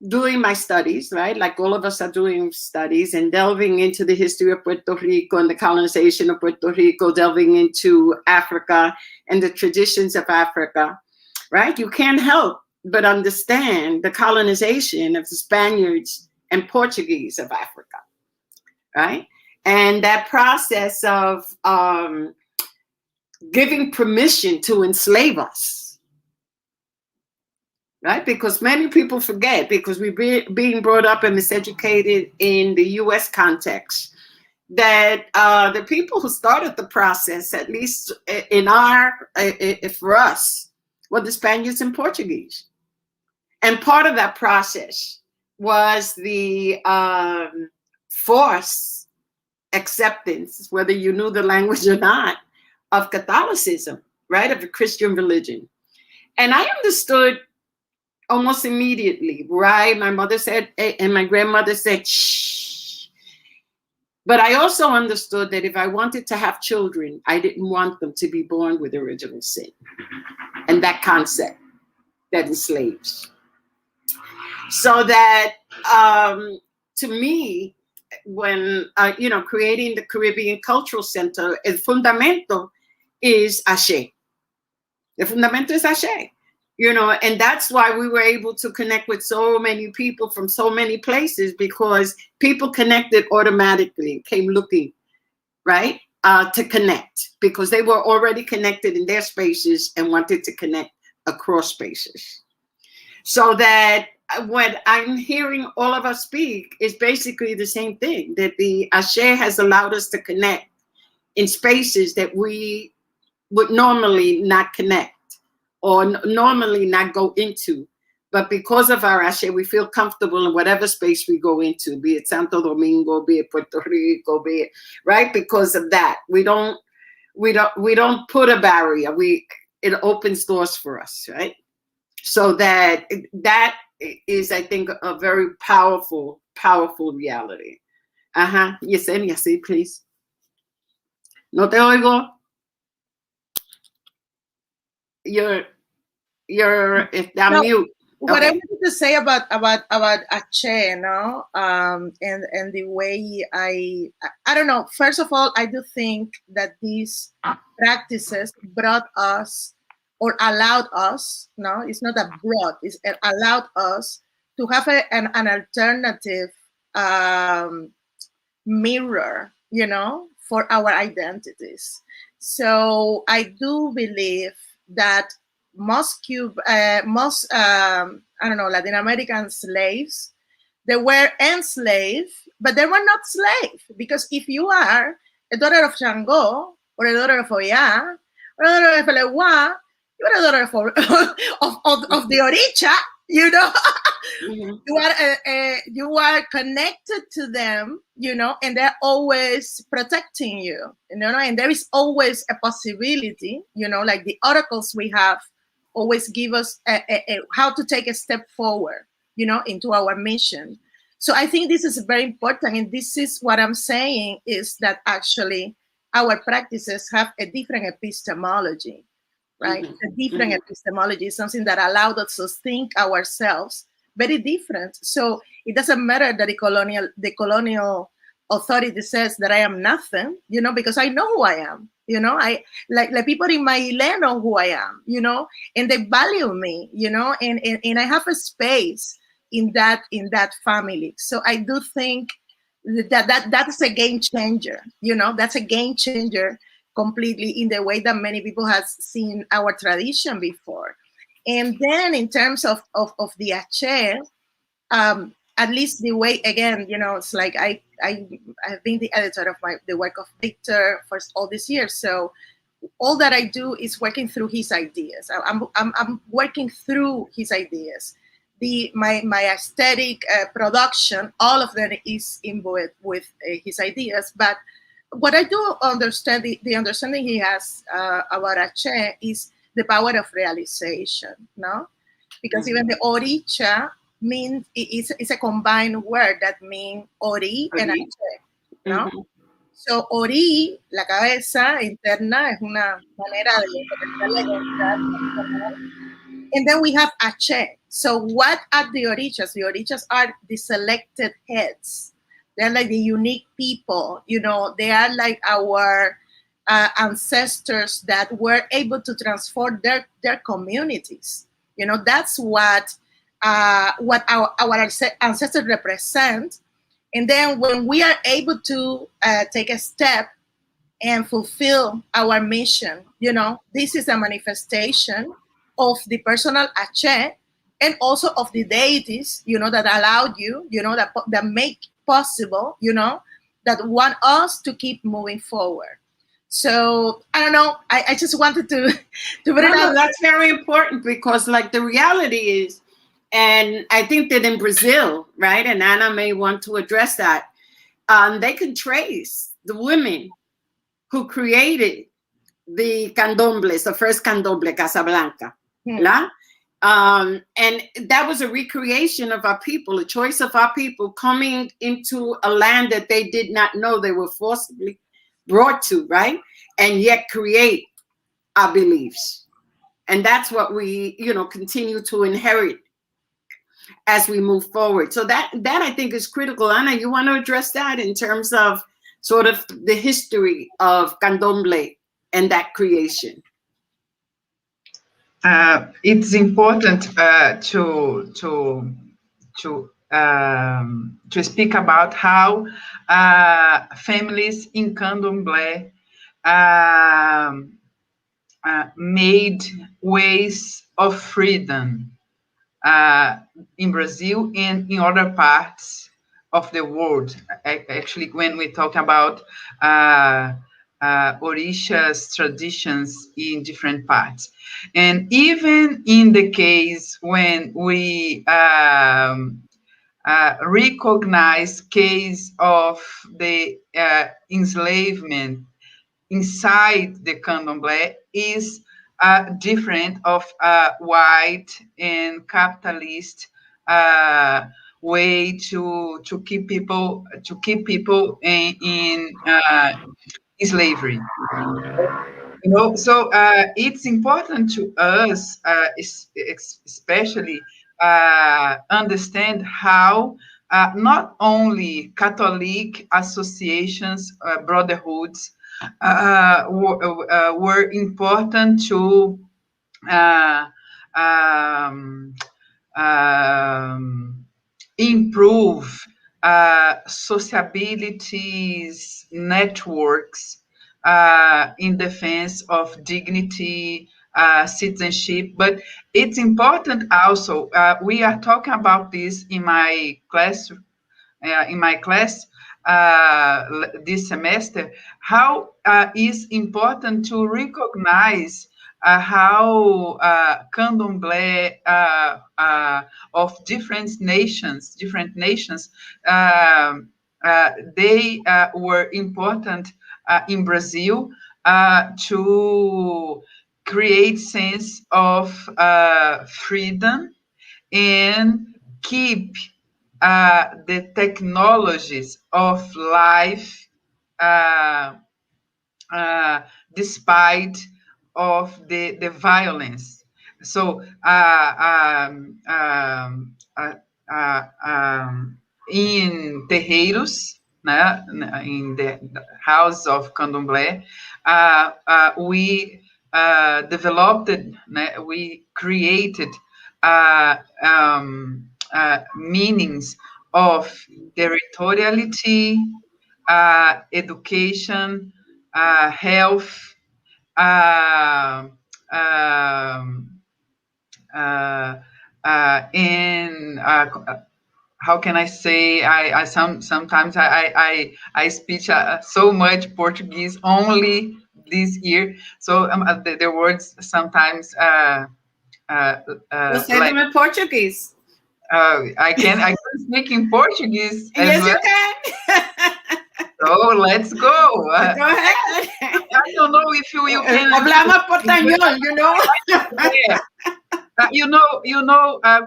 doing my studies, right? Like all of us are doing studies and delving into the history of Puerto Rico and the colonization of Puerto Rico, delving into Africa and the traditions of Africa, right? You can't help but understand the colonization of the Spaniards and Portuguese of Africa, right? And that process of giving permission to enslave us, right? Because many people forget, because we're being brought up and miseducated in the US context, that the people who started the process, at least in for us, were the Spaniards and Portuguese. And part of that process was the forced acceptance, whether you knew the language or not, of Catholicism, right, of the Christian religion. And I understood almost immediately, right? My mother said, and my grandmother said, shh. But I also understood that if I wanted to have children, I didn't want them to be born with original sin. And that concept that enslaves. So that, to me, when, creating the Caribbean Cultural Center, el fundamento is ASHÉ. The fundamento is ASHÉ. And that's why we were able to connect with so many people from so many places, because people connected automatically, came looking, right, to connect, because they were already connected in their spaces and wanted to connect across spaces. So that what I'm hearing all of us speak is basically the same thing, that the ASHÉ has allowed us to connect in spaces that we would normally not connect or normally not go into. But because of our ASHÉ, we feel comfortable in whatever space we go into, be it Santo Domingo, be it Puerto Rico, be it, right? Because of that, we don't put a barrier. It opens doors for us, right? So that is, I think, a very powerful, powerful reality. Yesenia, sí, please. No te oigo. You're No, mute. What I Okay. wanted to say about ASHÉ, and the way I don't know. First of all, I do think that these practices brought us, or allowed us, it's not a brought, it's allowed us to have an alternative mirror, for our identities. So I do believe that most Latin American slaves, they were enslaved, but they were not slaves, because if you are a daughter of Shango, or a daughter of Iyá, or a daughter of Elewa, you are a daughter of the Odisha, Mm-hmm. You are connected to them, and they're always protecting you, and there is always a possibility, like the articles we have always give us how to take a step forward, into our mission. So I think this is very important, and this is what I'm saying, is that actually our practices have a different epistemology, right? Mm-hmm. A different epistemology, something that allowed us to think ourselves very different. So it doesn't matter that the colonial authority says that I am nothing, because I know who I am. I like people in my land know who I am, and they value me, and I have a space in that family. So I do think that's a game changer, that's a game changer completely in the way that many people have seen our tradition before. And then in terms of the ASHÉ, at least the way, again, it's like I've been the editor of the work of Victor for all these years. So all that I do is working through his ideas. I'm working through his ideas. My aesthetic production, all of that is involved with his ideas. But what I do understand, the understanding he has about ASHÉ is the power of realization, no? Because even the Odisha means it's a combined word that means Ori and ASHÉ, no? So Ori, la cabeza interna, es una manera de representar la identidad. And then we have ASHÉ. So what are the Orishas? The Orishas are the selected heads. They're like the unique people. They are like our ancestors that were able to transform their communities. That's what our ancestors represent. And then when we are able to take a step and fulfill our mission, this is a manifestation of the personal ASHÉ and also of the deities, that allowed you, that make possible, that want us to keep moving forward. So I don't know. I just wanted to put it out. That's very important, because like the reality is, and I think that in Brazil, right, and Anna may want to address that, they can trace the women who created the candombles, the first candomble, Casablanca. La? And that was a recreation of our people, a choice of our people coming into a land that they did not know they were forcibly brought to, right? And yet create our beliefs. And that's what we, continue to inherit as we move forward. So that I think is critical. Ana, you want to address that in terms of sort of the history of candomblé and that creation? It's important to speak about how families in candomblé made ways of freedom in Brazil and in other parts of the world. Actually, when we talk about Orisha's traditions in different parts. And even in the case when we recognize case of the enslavement inside the candomblé is different of white and capitalist way to keep people in slavery. So it's important to us, especially understand how not only Catholic associations, brotherhoods, were important to improve sociabilities, networks in defense of dignity, citizenship. But it's important also, we are talking about this in my class, this semester, how is important to recognize how candomblé of different nations, they were important in Brazil to create sense of freedom and keep the technologies of life despite of the violence. So in terreiros, in the house of candomblé, we developed, we created meanings of territoriality, education, health, and how can I say? Sometimes I speak so much Portuguese only this year, so the words sometimes We'll say like them in Portuguese. I can speak in Portuguese as Yes, well. you can. So let's go. Go ahead. I don't know if you can. Hablamos portañol, you know. Yeah.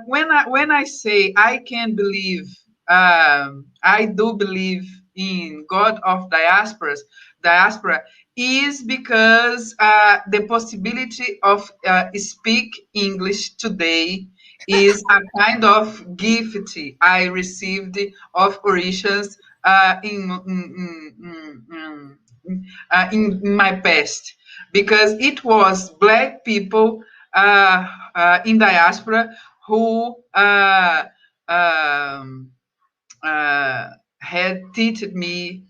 When I say I can believe, I do believe in God of diaspora is because the possibility of speak English today is a kind of gift I received of Orishas in my past, because it was Black people in diaspora who um, had taught me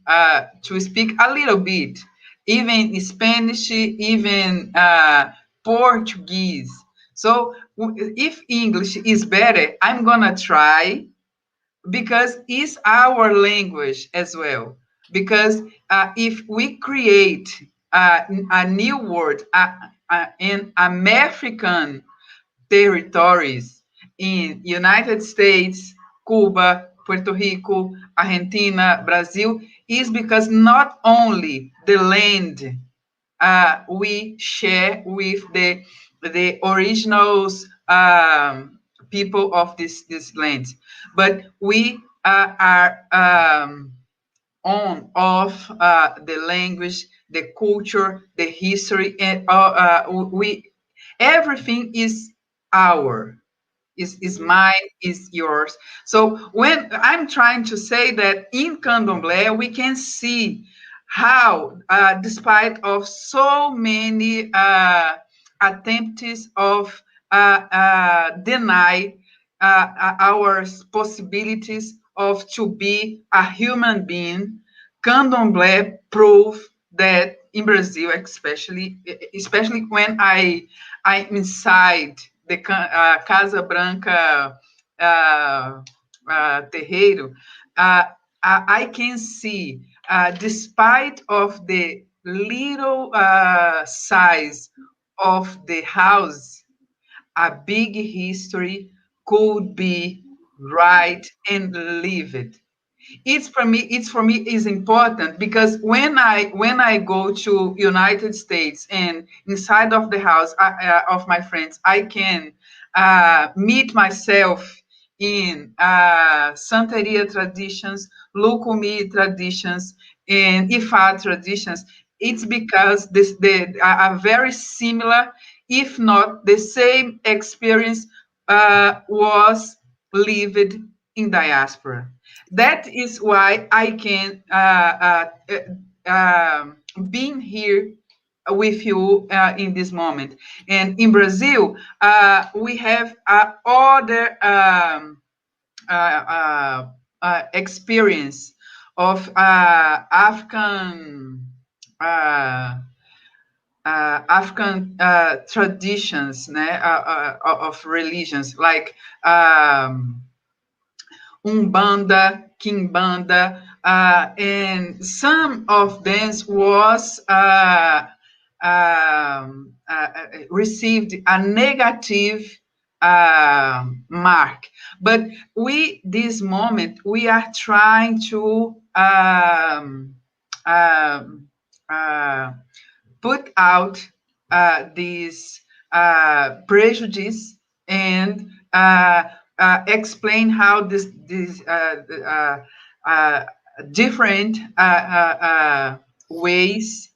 to speak a little bit, even Spanish, even Portuguese. So if English is better, I'm gonna try, because it's our language as well. Because if we create a new word, an American territories in United States, Cuba, Puerto Rico, Argentina, Brazil, is because not only the land we share with the originals people of this land, but we are on of the language, the culture, the history, and we everything is our is mine, is yours. So when I'm trying to say that in Candomblé, we can see how, despite of so many attempts of deny our possibilities of to be a human being, Candomblé prove that in Brazil, especially when I'm inside the Casa Branca terreiro, I can see, despite of the little size of the house, a big history could be right and lived. It's for me is important, because when I go to United States and inside of the house of my friends, I can meet myself in Santeria traditions, Lukumi traditions, and Ifa traditions. It's because they are very similar, if not the same experience was lived in diaspora. That is why I can being here with you in this moment. And in Brazil, we have other experience of African traditions, né, of religions, like Umbanda, Kimbanda, and some of them was received a negative mark. But this moment, we are trying to put out this prejudice and explain how this different ways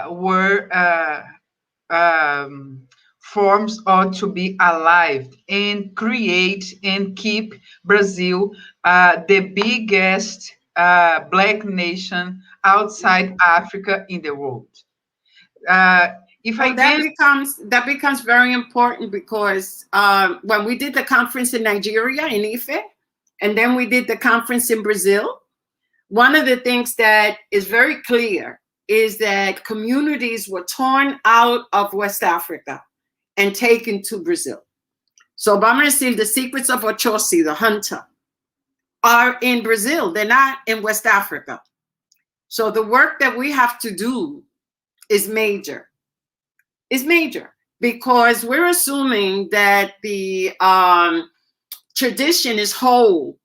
were forms ought to be alive and create and keep Brazil the biggest Black nation outside Africa in the world. If Well, I can, that becomes very important, because when we did the conference in Nigeria in Ife, and then we did the conference in Brazil, one of the things that is very clear is that communities were torn out of West Africa and taken to Brazil. So vamos a decir, the secrets of Ochosi, the hunter, are in Brazil. They're not in West Africa. So the work that we have to do is major. Is major because we're assuming that the tradition is whole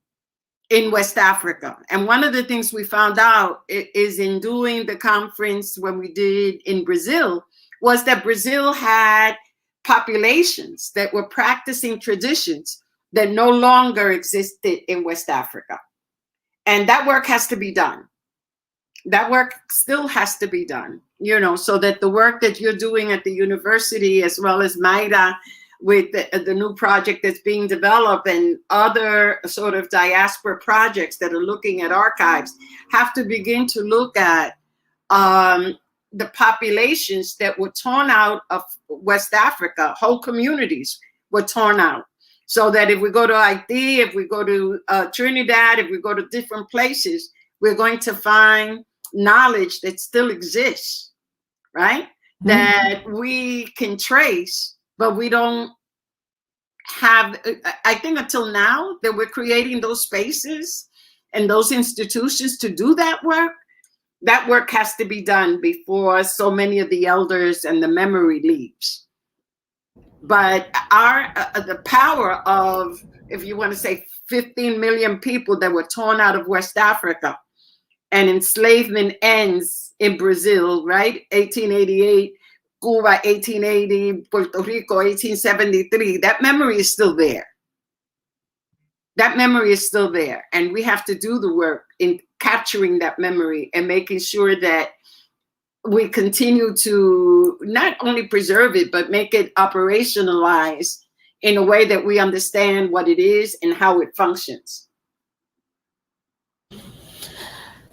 in West Africa. And one of the things we found out is in doing the conference when we did in Brazil was that Brazil had populations that were practicing traditions that no longer existed in West Africa. And that work has to be done. That work still has to be done, you know, so that the work that you're doing at the university, as well as Mayra with the new project that's being developed and other sort of diaspora projects that are looking at archives, have to begin to look at the populations that were torn out of West Africa. Whole communities were torn out. So that if we go to Haiti, if we go to Trinidad, if we go to different places, we're going to find knowledge that still exists, right? Mm-hmm. That we can trace, but we don't have, I think until now, that we're creating those spaces and those institutions to do that work. That work has to be done before so many of the elders and the memory leaves. But our the power of, if you want to say 15 million people that were torn out of West Africa, and enslavement ends in Brazil, right? 1888, Cuba, 1880, Puerto Rico, 1873. That memory is still there. That memory is still there. And we have to do the work in capturing that memory and making sure that we continue to not only preserve it, but make it operationalized in a way that we understand what it is and how it functions.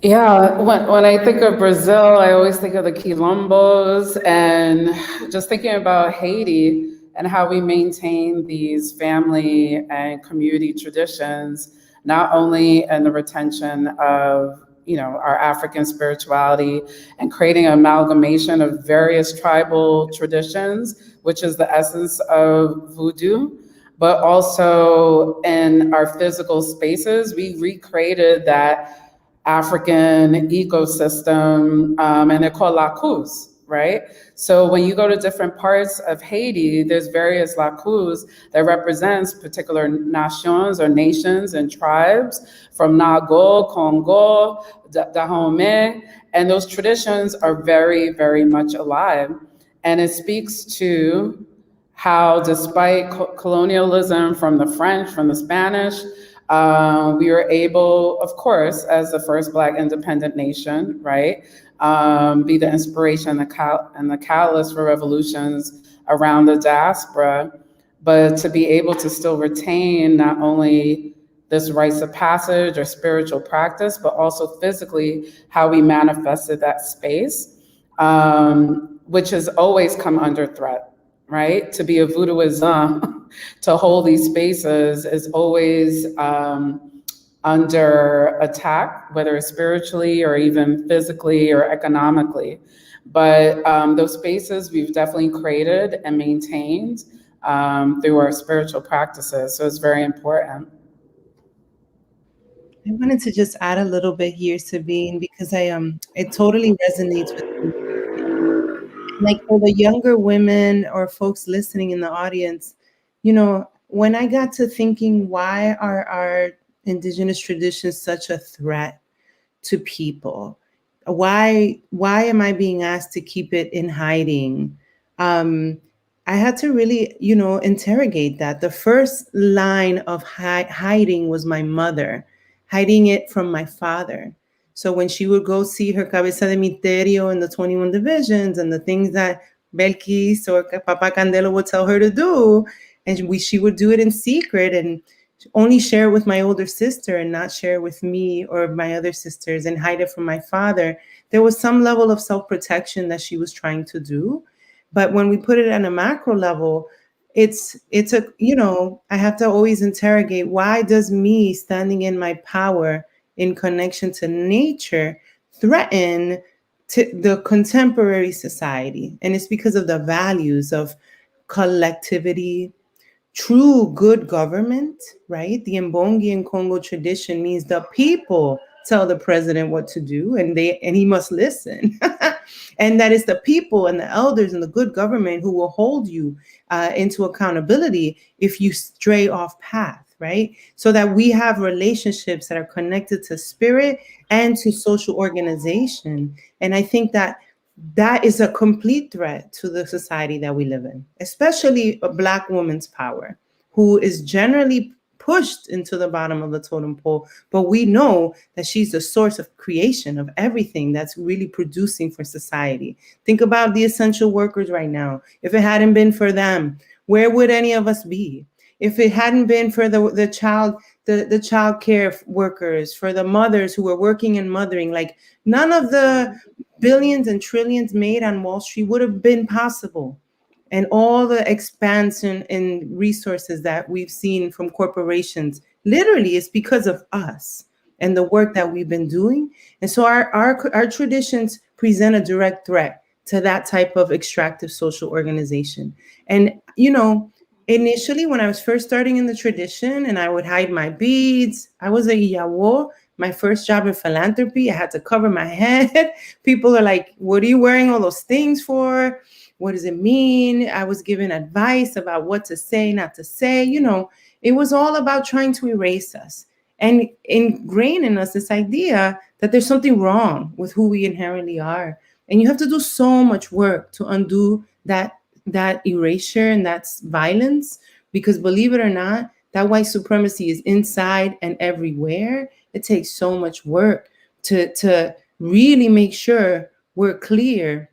Yeah, when I think of Brazil, I always think of the quilombos and just thinking about Haiti and how we maintain these family and community traditions, not only in the retention of, you know, our African spirituality and creating an amalgamation of various tribal traditions, which is the essence of voodoo, but also in our physical spaces, we recreated that African ecosystem, and they're called lacus, right? So when you go to different parts of Haiti, there's various lacus that represents particular nations or nations and tribes from Nago, Congo, Dahomey, and those traditions are very, very much alive. And it speaks to how despite colonialism from the French, from the Spanish, we were able, of course, as the first Black independent nation, right, be the inspiration and the catalyst for revolutions around the diaspora, but to be able to still retain not only this rites of passage or spiritual practice, but also physically how we manifested that space, which has always come under threat. Right? To be a voodooism, to hold these spaces is always under attack, whether it's spiritually or even physically or economically. But those spaces we've definitely created and maintained through our spiritual practices. So it's very important. I wanted to just add a little bit here, Sabine, because it totally resonates with me. Like for the younger women or folks listening in the audience, you know, when I got to thinking, why are our indigenous traditions such a threat to people? Why am I being asked to keep it in hiding? I had to really, you know, interrogate that. The first line of hiding was my mother, hiding it from my father. So when she would go see her cabeza de misterio in the 21 divisions and the things that Belkis or Papa Candelo would tell her to do, and she would do it in secret and only share it with my older sister and not share it with me or my other sisters and hide it from my father, there was some level of self-protection that she was trying to do. But when we put it on a macro level, it's a, you know, I have to always interrogate, why does me standing in my power in connection to nature threaten to the contemporary society? And it's because of the values of collectivity, true good government, right? The Mbongi and Congo tradition means the people tell the president what to do, and he must listen. And that is the people and the elders and the good government who will hold you into accountability if you stray off path, right? So that we have relationships that are connected to spirit and to social organization. And I think that is a complete threat to the society that we live in, especially a Black woman's power, who is generally pushed into the bottom of the totem pole. But we know that she's the source of creation of everything that's really producing for society. Think about the essential workers right now. If it hadn't been for them, where would any of us be? If it hadn't been for the child care workers, for the mothers who were working and mothering, like none of the billions and trillions made on Wall Street would have been possible. And all the expansion in resources that we've seen from corporations, literally is because of us and the work that we've been doing. And so our traditions present a direct threat to that type of extractive social organization. And, you know, initially when I was first starting in the tradition and I would hide my beads, I was a Iyawo. My first job in philanthropy, I had to cover my head. People are like, what are you wearing all those things for? What does it mean? I was given advice about what to say, not to say. You know, it was all about trying to erase us and ingrain in us this idea that there's something wrong with who we inherently are. And you have to do so much work to undo that erasure and that's violence, because believe it or not, that white supremacy is inside and everywhere. It takes so much work to really make sure we're clear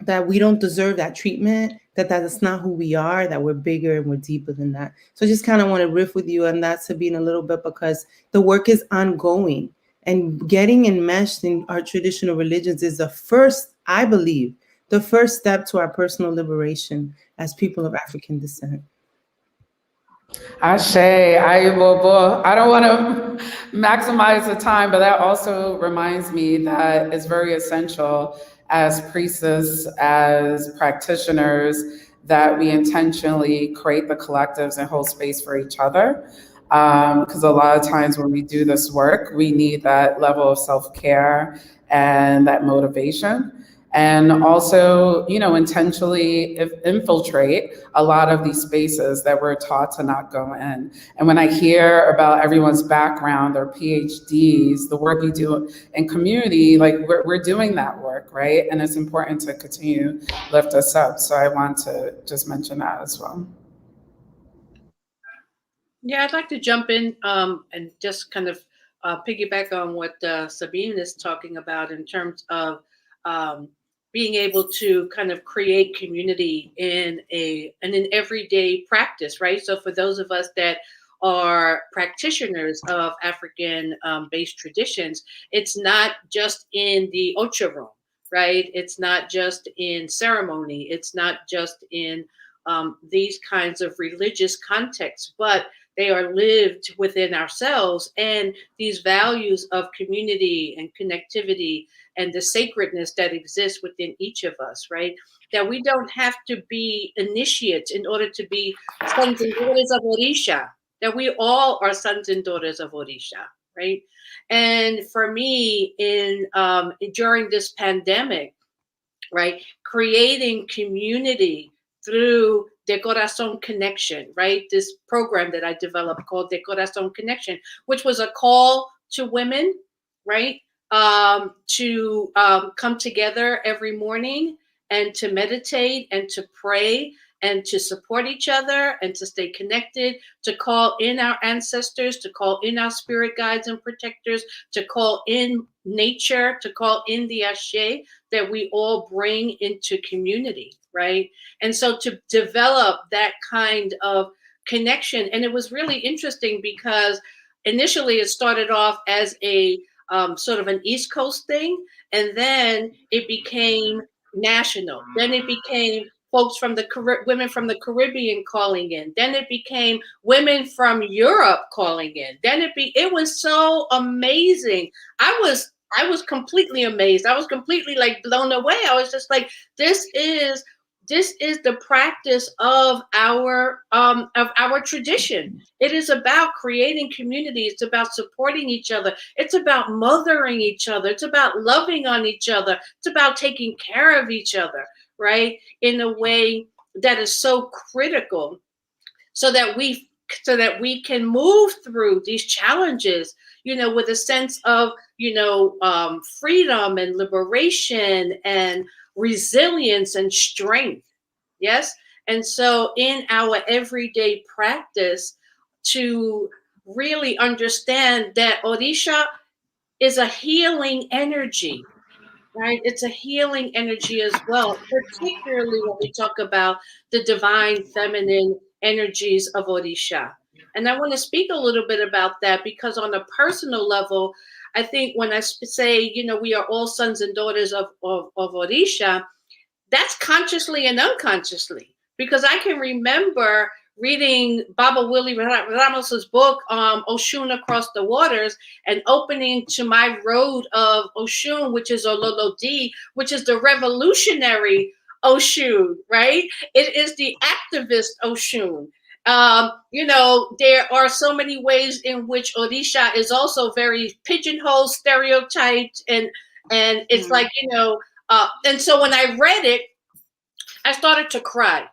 that we don't deserve that treatment, that is not who we are, that we're bigger and we're deeper than that. So I just kind of want to riff with you on that, Sabine, a little bit, because the work is ongoing, and getting enmeshed in our traditional religions is the first, I believe, the first step to our personal liberation as people of African descent. Ashe, I don't want to maximize the time, but that also reminds me that it's very essential as priestess, as practitioners, that we intentionally create the collectives and hold space for each other. Because a lot of times when we do this work, we need that level of self-care and that motivation. And also, you know, intentionally infiltrate a lot of these spaces that we're taught to not go in. And when I hear about everyone's background, their PhDs, the work you do in community, like we're doing that work, right? And it's important to continue to lift us up. So I want to just mention that as well. Yeah, I'd like to jump in and just kind of piggyback on what Sabine is talking about in terms of being able to kind of create community in an everyday practice, right? So for those of us that are practitioners of African based traditions, it's not just in the Ocha room, right? It's not just in ceremony. It's not just in these kinds of religious contexts, but they are lived within ourselves, and these values of community and connectivity and the sacredness that exists within each of us, right? That we don't have to be initiates in order to be sons and daughters of Odisha, that we all are sons and daughters of Odisha, right? And for me, during this pandemic, right, creating community through De Corazon Connection, right? This program that I developed called De Corazon Connection, which was a call to women, right? To come together every morning and to meditate and to pray and to support each other and to stay connected, to call in our ancestors, to call in our spirit guides and protectors, to call in nature, to call in the ASHÉ that we all bring into community, right? And so to develop that kind of connection, and it was really interesting because initially it started off as a sort of an East Coast thing, and then it became national. Then it became folks from women from the Caribbean calling in. Then it became women from Europe calling in. Then it was so amazing. I was completely amazed. I was completely like blown away. I was just like, this is this is the practice of our tradition. It is about creating community. It's about supporting each other. It's about mothering each other. It's about loving on each other. It's about taking care of each other, right? In a way that is so critical, so that we can move through these challenges, with a sense of, freedom and liberation and resilience and strength. Yes. And so in our everyday practice, to really understand that Odisha is a healing energy, right? It's a healing energy as well, particularly when we talk about the divine feminine energies of Odisha. And I want to speak a little bit about that, because on a personal level, I think when I say, we are all sons and daughters of Odisha, that's consciously and unconsciously, because I can remember reading Baba Willie Ramos's book, Oshun Across the Waters, and opening to my road of Oshun, which is Ololodi, which is the revolutionary Oshun, right? It is the activist Oshun. There are so many ways in which Odisha is also very pigeonholed, stereotyped, and it's like, and so when I read it, I started to cry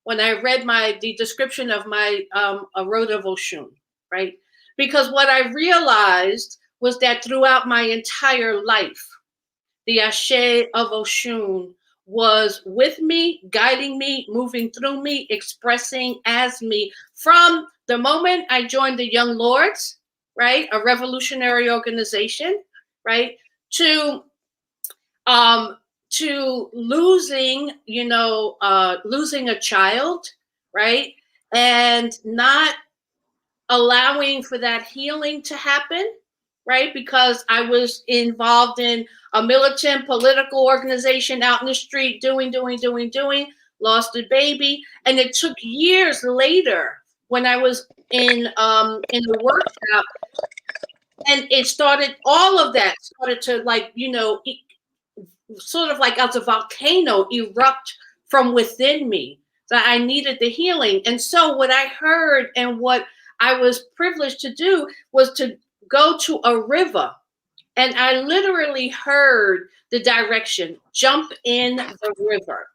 when I read the description of my a road of Oshun, right? Because what I realized was that throughout my entire life, the ASHÉ of Oshun was with me, guiding me, moving through me, expressing as me from the moment I joined the Young Lords, right? A revolutionary organization, right? To losing, losing a child, right? And not allowing for that healing to happen, right? Because I was involved in a militant political organization out in the street, doing, lost a baby. And it took years later when I was in the workshop, and it started, all of that started to, like, sort of like as a volcano, erupt from within me, that I needed the healing. And so what I heard and what I was privileged to do was to go to a river. And I literally heard the direction: jump in the river,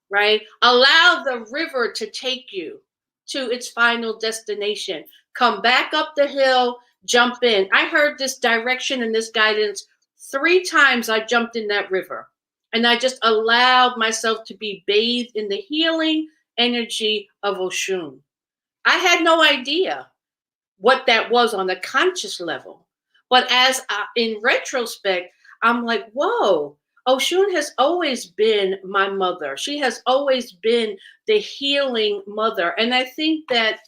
right? Allow the river to take you to its final destination. Come back up the hill, jump in. I heard this direction and this guidance 3 times. I jumped in that river, and I just allowed myself to be bathed in the healing energy of Oshun. I had no idea what that was on a conscious level. But as in retrospect, I'm like, whoa, Oshun has always been my mother. She has always been the healing mother. And I think that,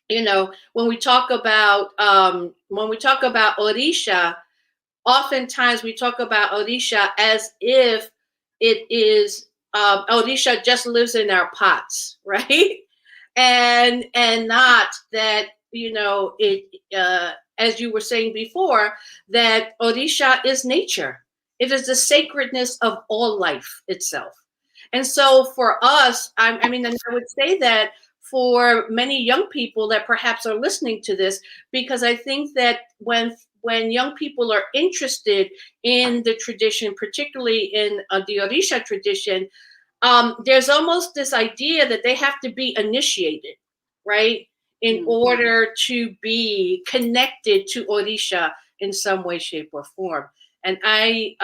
when we talk about Odisha, oftentimes we talk about Odisha as if it is Odisha just lives in our pots, right? And not that, as you were saying before, that Odisha is nature. It is the sacredness of all life itself. And so for us, I mean, and I would say that for many young people that perhaps are listening to this, because I think that when young people are interested in the tradition, particularly in the Odisha tradition, there's almost this idea that they have to be initiated, right, in order to be connected to Odisha in some way, shape, or form. And I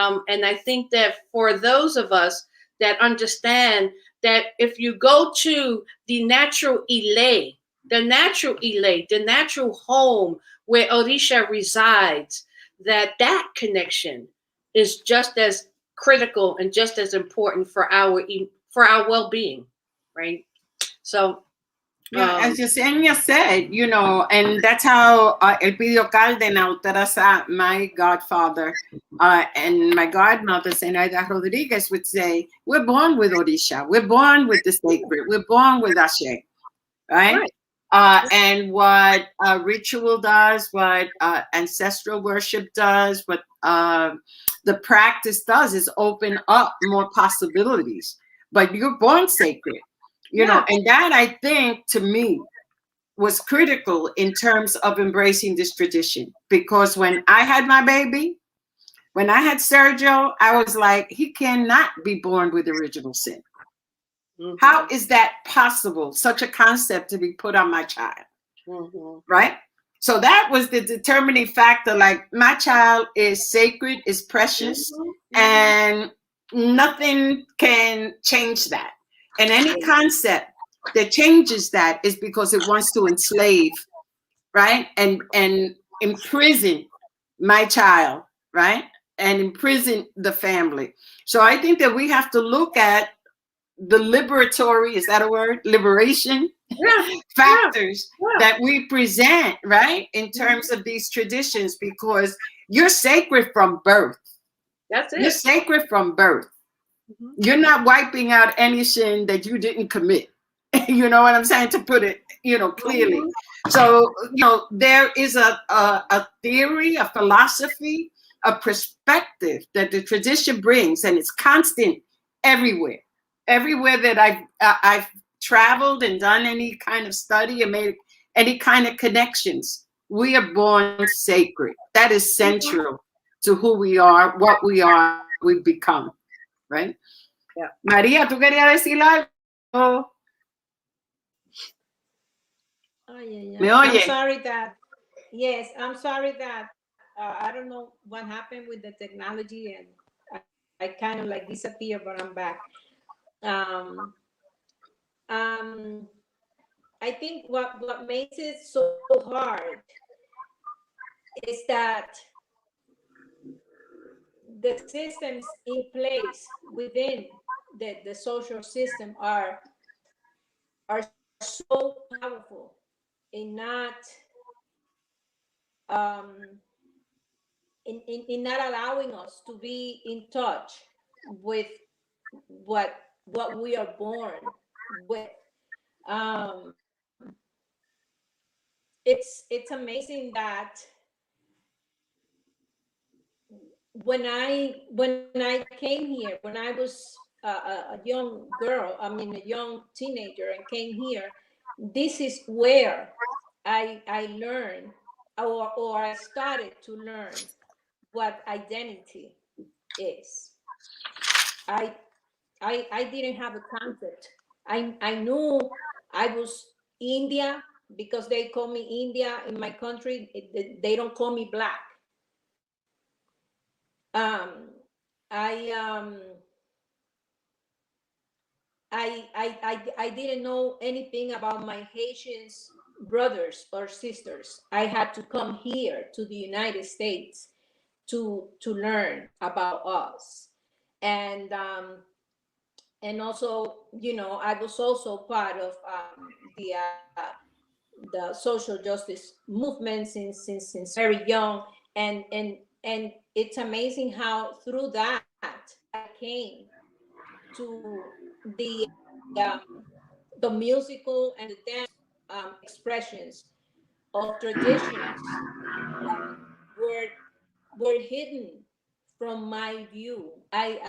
think that for those of us that understand that if you go to the natural Ile, the natural home where Odisha resides, that connection is just as critical and just as important for our well-being, right? So yeah, as Yesenia said, and that's how Elpidio Cárdenas, my godfather, and my godmother, Miralda Rodriguez, would say, we're born with Odisha. We're born with the sacred. We're born with ASHÉ, right? And what ritual does, what ancestral worship does, what the practice does is open up more possibilities but you're born sacred, you know, and that I think to me was critical in terms of embracing this tradition. Because when I had my baby, when I had Sergio, I was like, he cannot be born with original sin. Mm-hmm. How is that possible? Such a concept to be put on my child, Mm-hmm. right? So that was the determining factor. Like, my child is sacred, is precious, Mm-hmm. and nothing can change that. And any concept that changes that is because it wants to enslave, right? And imprison my child, right? And imprison the family. So I think that we have to look at the liberatory, is that a word? Liberation factors that we present, right? In terms of these traditions, because you're sacred from birth. That's it. You're sacred from birth. Mm-hmm. You're not wiping out any sin that you didn't commit. You know what I'm saying? To put it, you know, clearly. Mm-hmm. So, you know, there is a theory, a philosophy, a perspective that the tradition brings, and it's constant everywhere. Everywhere that I've traveled and done any kind of study and made any kind of connections, we are born sacred. That is central to who we are, what we become, right? Yeah. María, ¿tú querías decir algo? Oh, yeah, ¿Me yeah. I'm oye? sorry that, yes, I'm sorry that I don't know what happened with the technology, and I kind of like disappeared, but I'm back. Um, um, I think what makes it so hard is that the systems in place within the social system are so powerful in not um, in not allowing us to be in touch with what we are born with. Um, it's amazing that when I came here, when I was a young girl, I mean a young teenager, and came here, this is where I learned, or I started to learn what identity is. I I didn't have a concept. I knew I was India because they call me India in my country. They don't call me black. Um, I um I didn't know anything about my Haitian brothers or sisters. I had to come here to the United States to learn about us, and also, I was also part of the social justice movement since very young, and it's amazing how through that I came to the the musical and the dance expressions of traditions that were were hidden from my view. I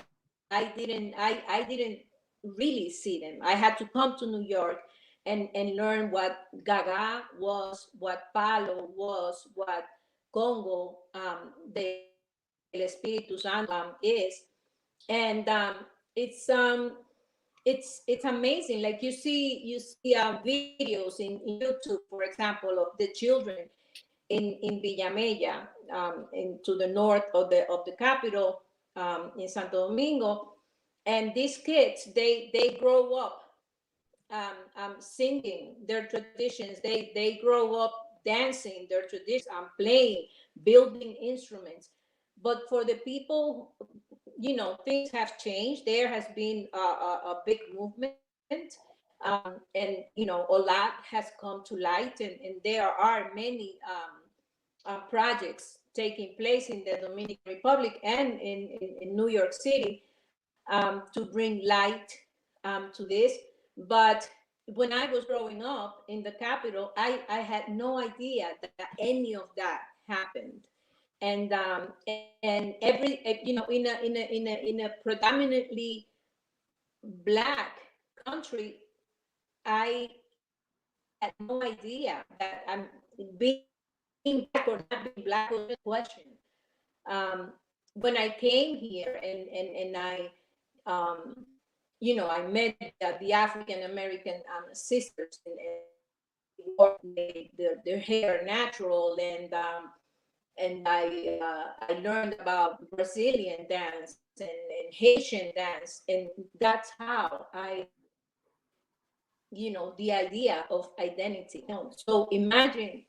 didn't really see them. I had to come to New York and learn what Gaga was, what Palo was, what Congo del Espíritu Santo is, and it's amazing. Like you see videos in YouTube, for example, of the children in Villamella, to the north of the capital, in Santo Domingo, and these kids they grow up singing their traditions. They grow up dancing their traditions, playing, building instruments. But for the people, things have changed. There has been a big movement, and a lot has come to light, and there are many projects taking place in the Dominican Republic and in New York City, to bring light to this. But when I was growing up in the capital, I had no idea that any of that happened. And every, in a predominantly Black country, I had no idea that I'm being black or not being black was a question. When I came here and I, I met the African American sisters, and their hair natural, and I learned about Brazilian dance and Haitian dance, and that's how I, the idea of identity. So imagine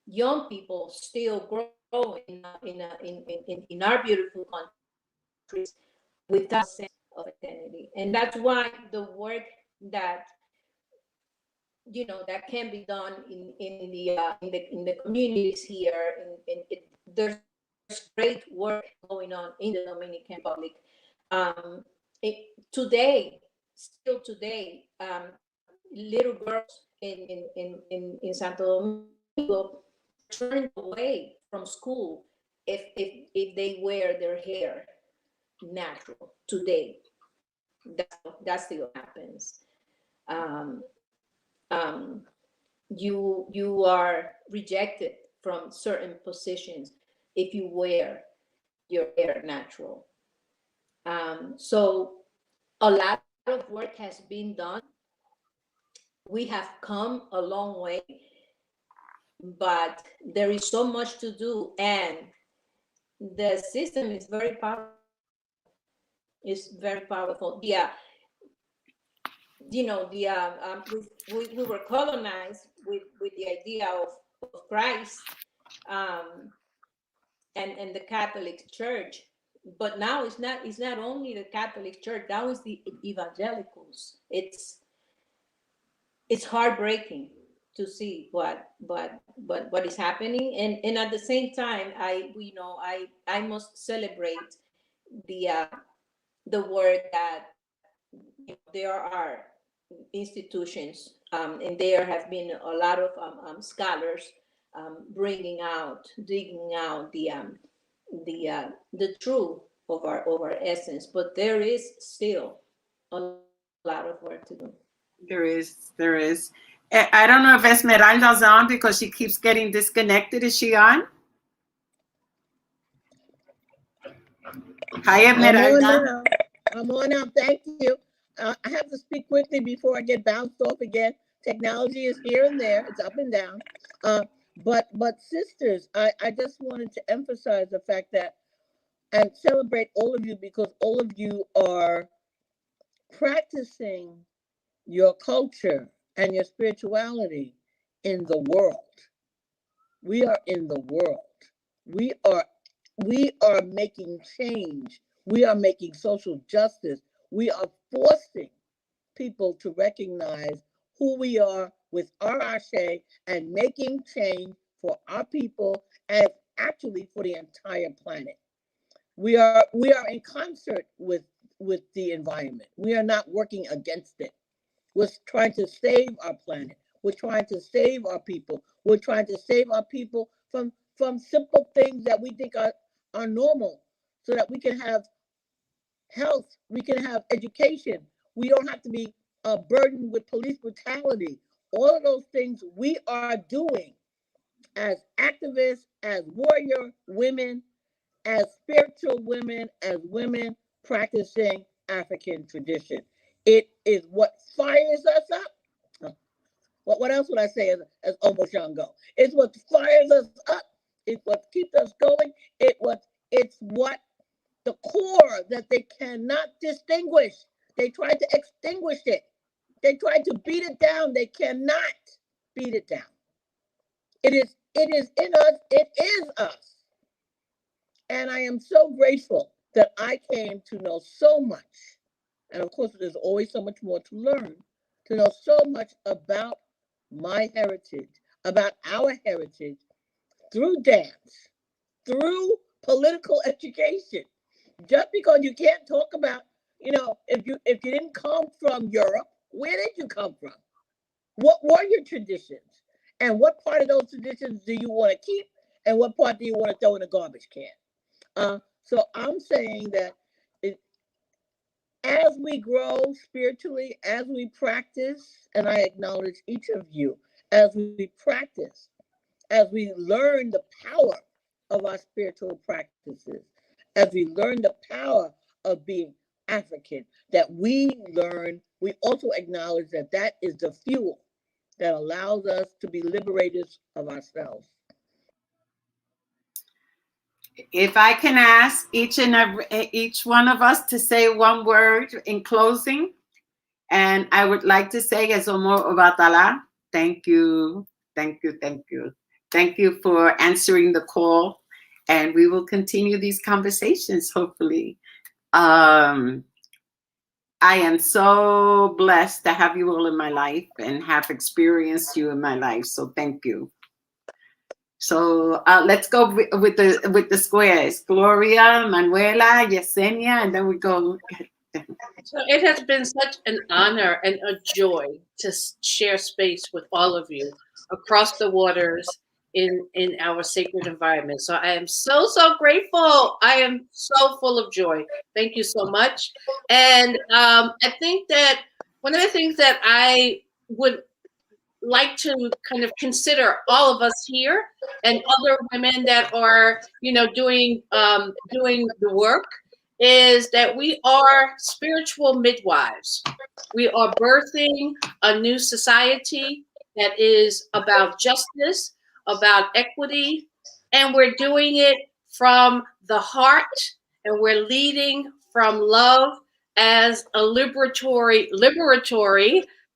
young people still grow in our beautiful countries without sense of identity, and that's why the work that that can be done in the communities here. There's great work going on in the Dominican Republic. Today, still today, little girls in Santo Domingo turn away from school if they wear their hair natural today. That still happens. You are rejected from certain positions if you wear your hair natural. So a lot of work has been done. We have come a long way, but there is so much to do, and the system is very powerful. It's very powerful. Yeah, we were colonized with the idea of Christ, and the Catholic Church, but now it's not only the Catholic Church. Now it's the evangelicals. It's heartbreaking to see what is happening, and at the same time, I must celebrate the work that there are institutions, and there have been a lot of scholars digging out the truth of our essence. But there is still a lot of work to do. There is. I don't know if Esmeralda's on because she keeps getting disconnected. Is she on? Hi, Esmeralda. I'm on now. Thank you. I have to speak quickly before I get bounced off again. Technology is here and there. It's up and down. But sisters, I just wanted to emphasize the fact that, and celebrate all of you, because all of you are practicing your culture and your spirituality in the world. We are in the world. We are making change. We are making social justice. We are forcing people to recognize who we are with our ASHÉ and making change for our people and actually for the entire planet. We are in concert with the environment. We are not working against it. We're trying to save our planet. We're trying to save our people. We're trying to save our people from simple things that we think are normal, so that we can have health, we can have education. We don't have to be burdened with police brutality. All of those things we are doing as activists, as warrior women, as spiritual women, as women practicing African tradition. It is what fires us up. What else would I say as almost young go? It's what fires us up. It's what keeps us going. It's what the core that they cannot distinguish. They tried to extinguish it. They tried to beat it down. They cannot beat it down. It is in us. It is us. And I am so grateful that I came to know so much. And of course, there's always so much more to learn, to know so much about my heritage, about our heritage, through dance, through political education. Just because you can't talk about, if you didn't come from Europe, where did you come from? What were your traditions? And what part of those traditions do you want to keep? And what part do you want to throw in a garbage can? So I'm saying that as we grow spiritually, as we practice, and I acknowledge each of you, as we practice, as we learn the power of our spiritual practices, as we learn the power of being African, that we learn, we also acknowledge that that is the fuel that allows us to be liberators of ourselves. If I can ask each one of us to say one word in closing, and I would like to say, Ezomo Obatala, thank you, thank you, thank you. Thank you for answering the call, and we will continue these conversations, hopefully. I am so blessed to have you all in my life and have experienced you in my life, so thank you. So let's go with the squares. Gloria, Manuela, Yesenia, and then we go. So it has been such an honor and a joy to share space with all of you across the waters in our sacred environment. So I am so, so grateful. I am so full of joy. Thank you so much. And I think that one of the things that I would like to kind of consider all of us here and other women that are, doing the work is that we are spiritual midwives. We are birthing a new society that is about justice, about equity, and we're doing it from the heart, and we're leading from love as a liberatory,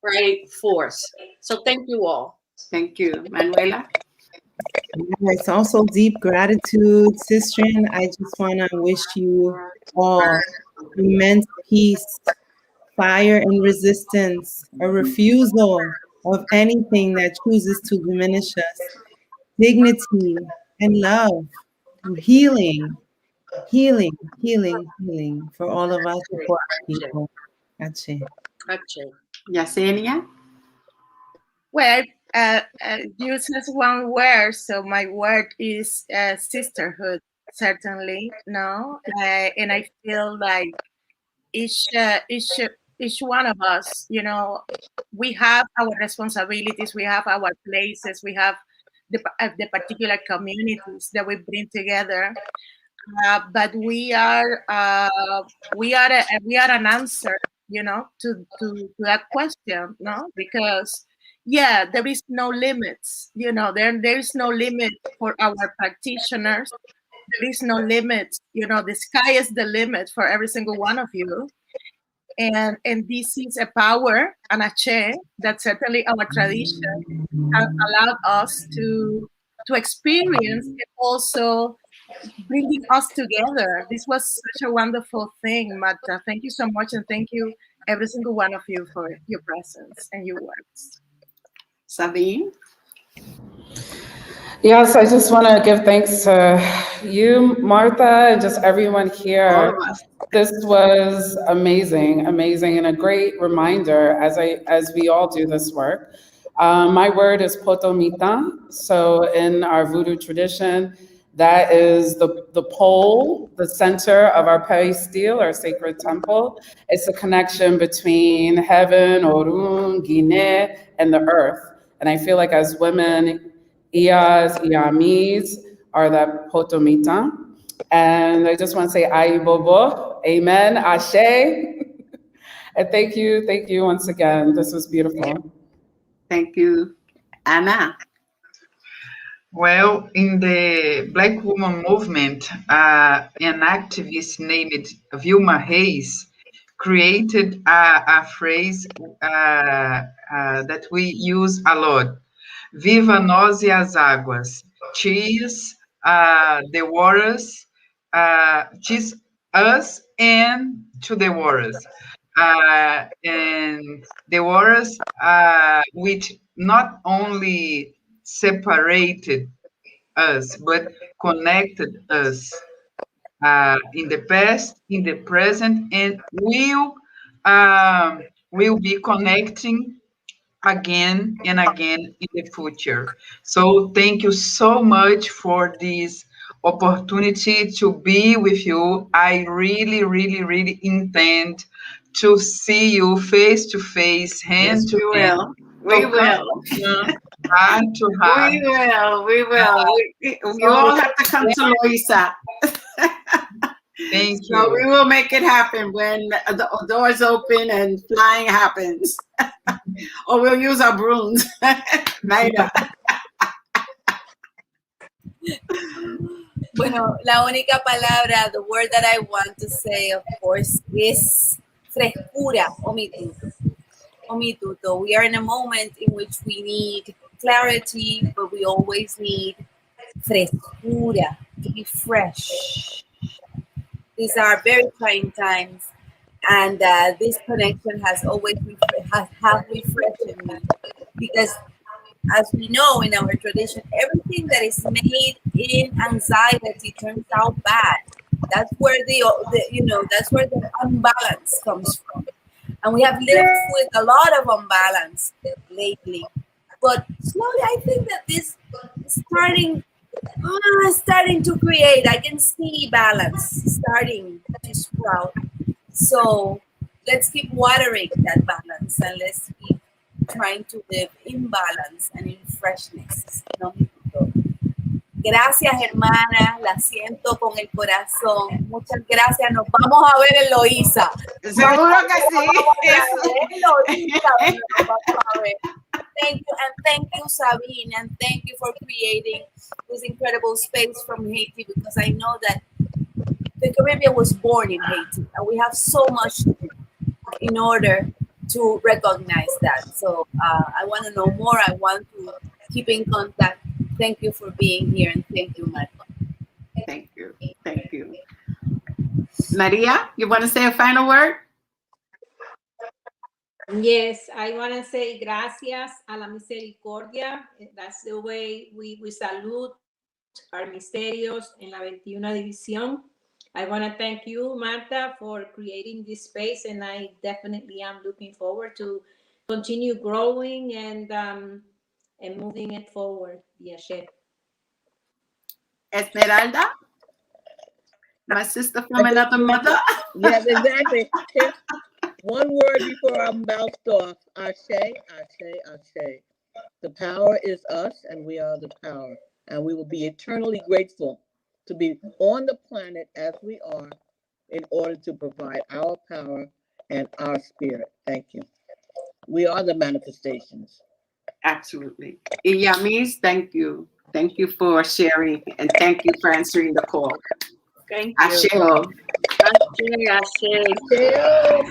right, force. So thank you all. Thank you, Manuela. It's also deep gratitude, Sistren. I just want to wish you all immense peace, fire and resistance, a refusal of anything that chooses to diminish us, dignity and love, healing, healing, healing, healing for all of us, for our people. Ashe. Ashe. Yesenia? Well, use just one word, so my word is sisterhood, certainly, no? And I feel like each one of us, we have our responsibilities, we have our places, we have the particular communities that we bring together. But we are an answer, to that question, no? Because there is no limits, there is no limit for our practitioners. There is no limit, the sky is the limit for every single one of you. And this is a power, an ASHÉ, that certainly our tradition has allowed us to experience, and also bringing us together. This was such a wonderful thing, Marta. Thank you so much, and thank you, every single one of you, for your presence and your words. Sabine? Yes, I just want to give thanks to you, Martha, and just everyone here. All of us. This was amazing, amazing, and a great reminder as we all do this work. My word is potomita. So in our voodoo tradition, that is the pole, the center of our peristyle, our sacred temple. It's a connection between heaven, Orun, Guinea, and the earth. And I feel like as women, Iyás, Iyá Mis are that potomita. And I just want to say Ayi Bobo, Amen, Ashe. And thank you once again. This was beautiful. Thank you. Anna? Well, in the Black woman movement, an activist named Vilma Reis created a phrase that we use a lot. Viva nós e as águas. Cheers the waters, cheers us and to the waters. And the waters which not only separated us, but connected us in the past, in the present, and will be connecting again and again in the future. So thank you so much for this opportunity to be with you. I really, really, really intend to see you face to face, hand Yes, to we hand. will. We So will. heart to heart. We will. We will. You all have to come to Loisa. Thank So we you. will make it happen when the doors open and flying happens. Or we'll use our brooms. Later. Bueno, la única palabra, the word that I want to say, of course, is frescura, omituto. Omituto. We are in a moment in which we need clarity, but we always need frescura, to be fresh. These are very trying times, and this connection has always have refreshed me, because as we know in our tradition, everything that is made in anxiety turns out bad. That's where that's where the unbalance comes from, and we have lived with a lot of unbalance lately. But slowly, I think that this is starting to create. I can see balance starting to sprout. So let's keep watering that balance, and let's keep trying to live in balance and in freshness. ¿No? Gracias, hermana. La siento con el corazón. Muchas gracias. Nos vamos a ver en Loíza. Seguro que sí. Thank you, and thank you, Sabine, and thank you for creating this incredible space from Haiti, because I know that the Caribbean was born in Haiti, and we have so much to do in order to recognize that. So I want to know more. I want to keep in contact. Thank you for being here, and thank you, Marco. Thank you. Thank you. Maria, you want to say a final word? Yes, I want to say gracias a la misericordia. That's the way we salute our misterios en la 21 División. I want to thank you, Marta, for creating this space, and I definitely am looking forward to continue growing and moving it forward. ASHÉ. Esmeralda, my sister from another mother. Yes, exactly. One word before I'm bounced off. ASHÉ, ASHÉ, ASHÉ. The power is us, and we are the power. And we will be eternally grateful to be on the planet as we are in order to provide our power and our spirit. Thank you. We are the manifestations. Absolutely. Iyá Mi, thank you. Thank you for sharing, and thank you for answering the call. Thank you. ASHÉ. Ashe, ashe. Yeah.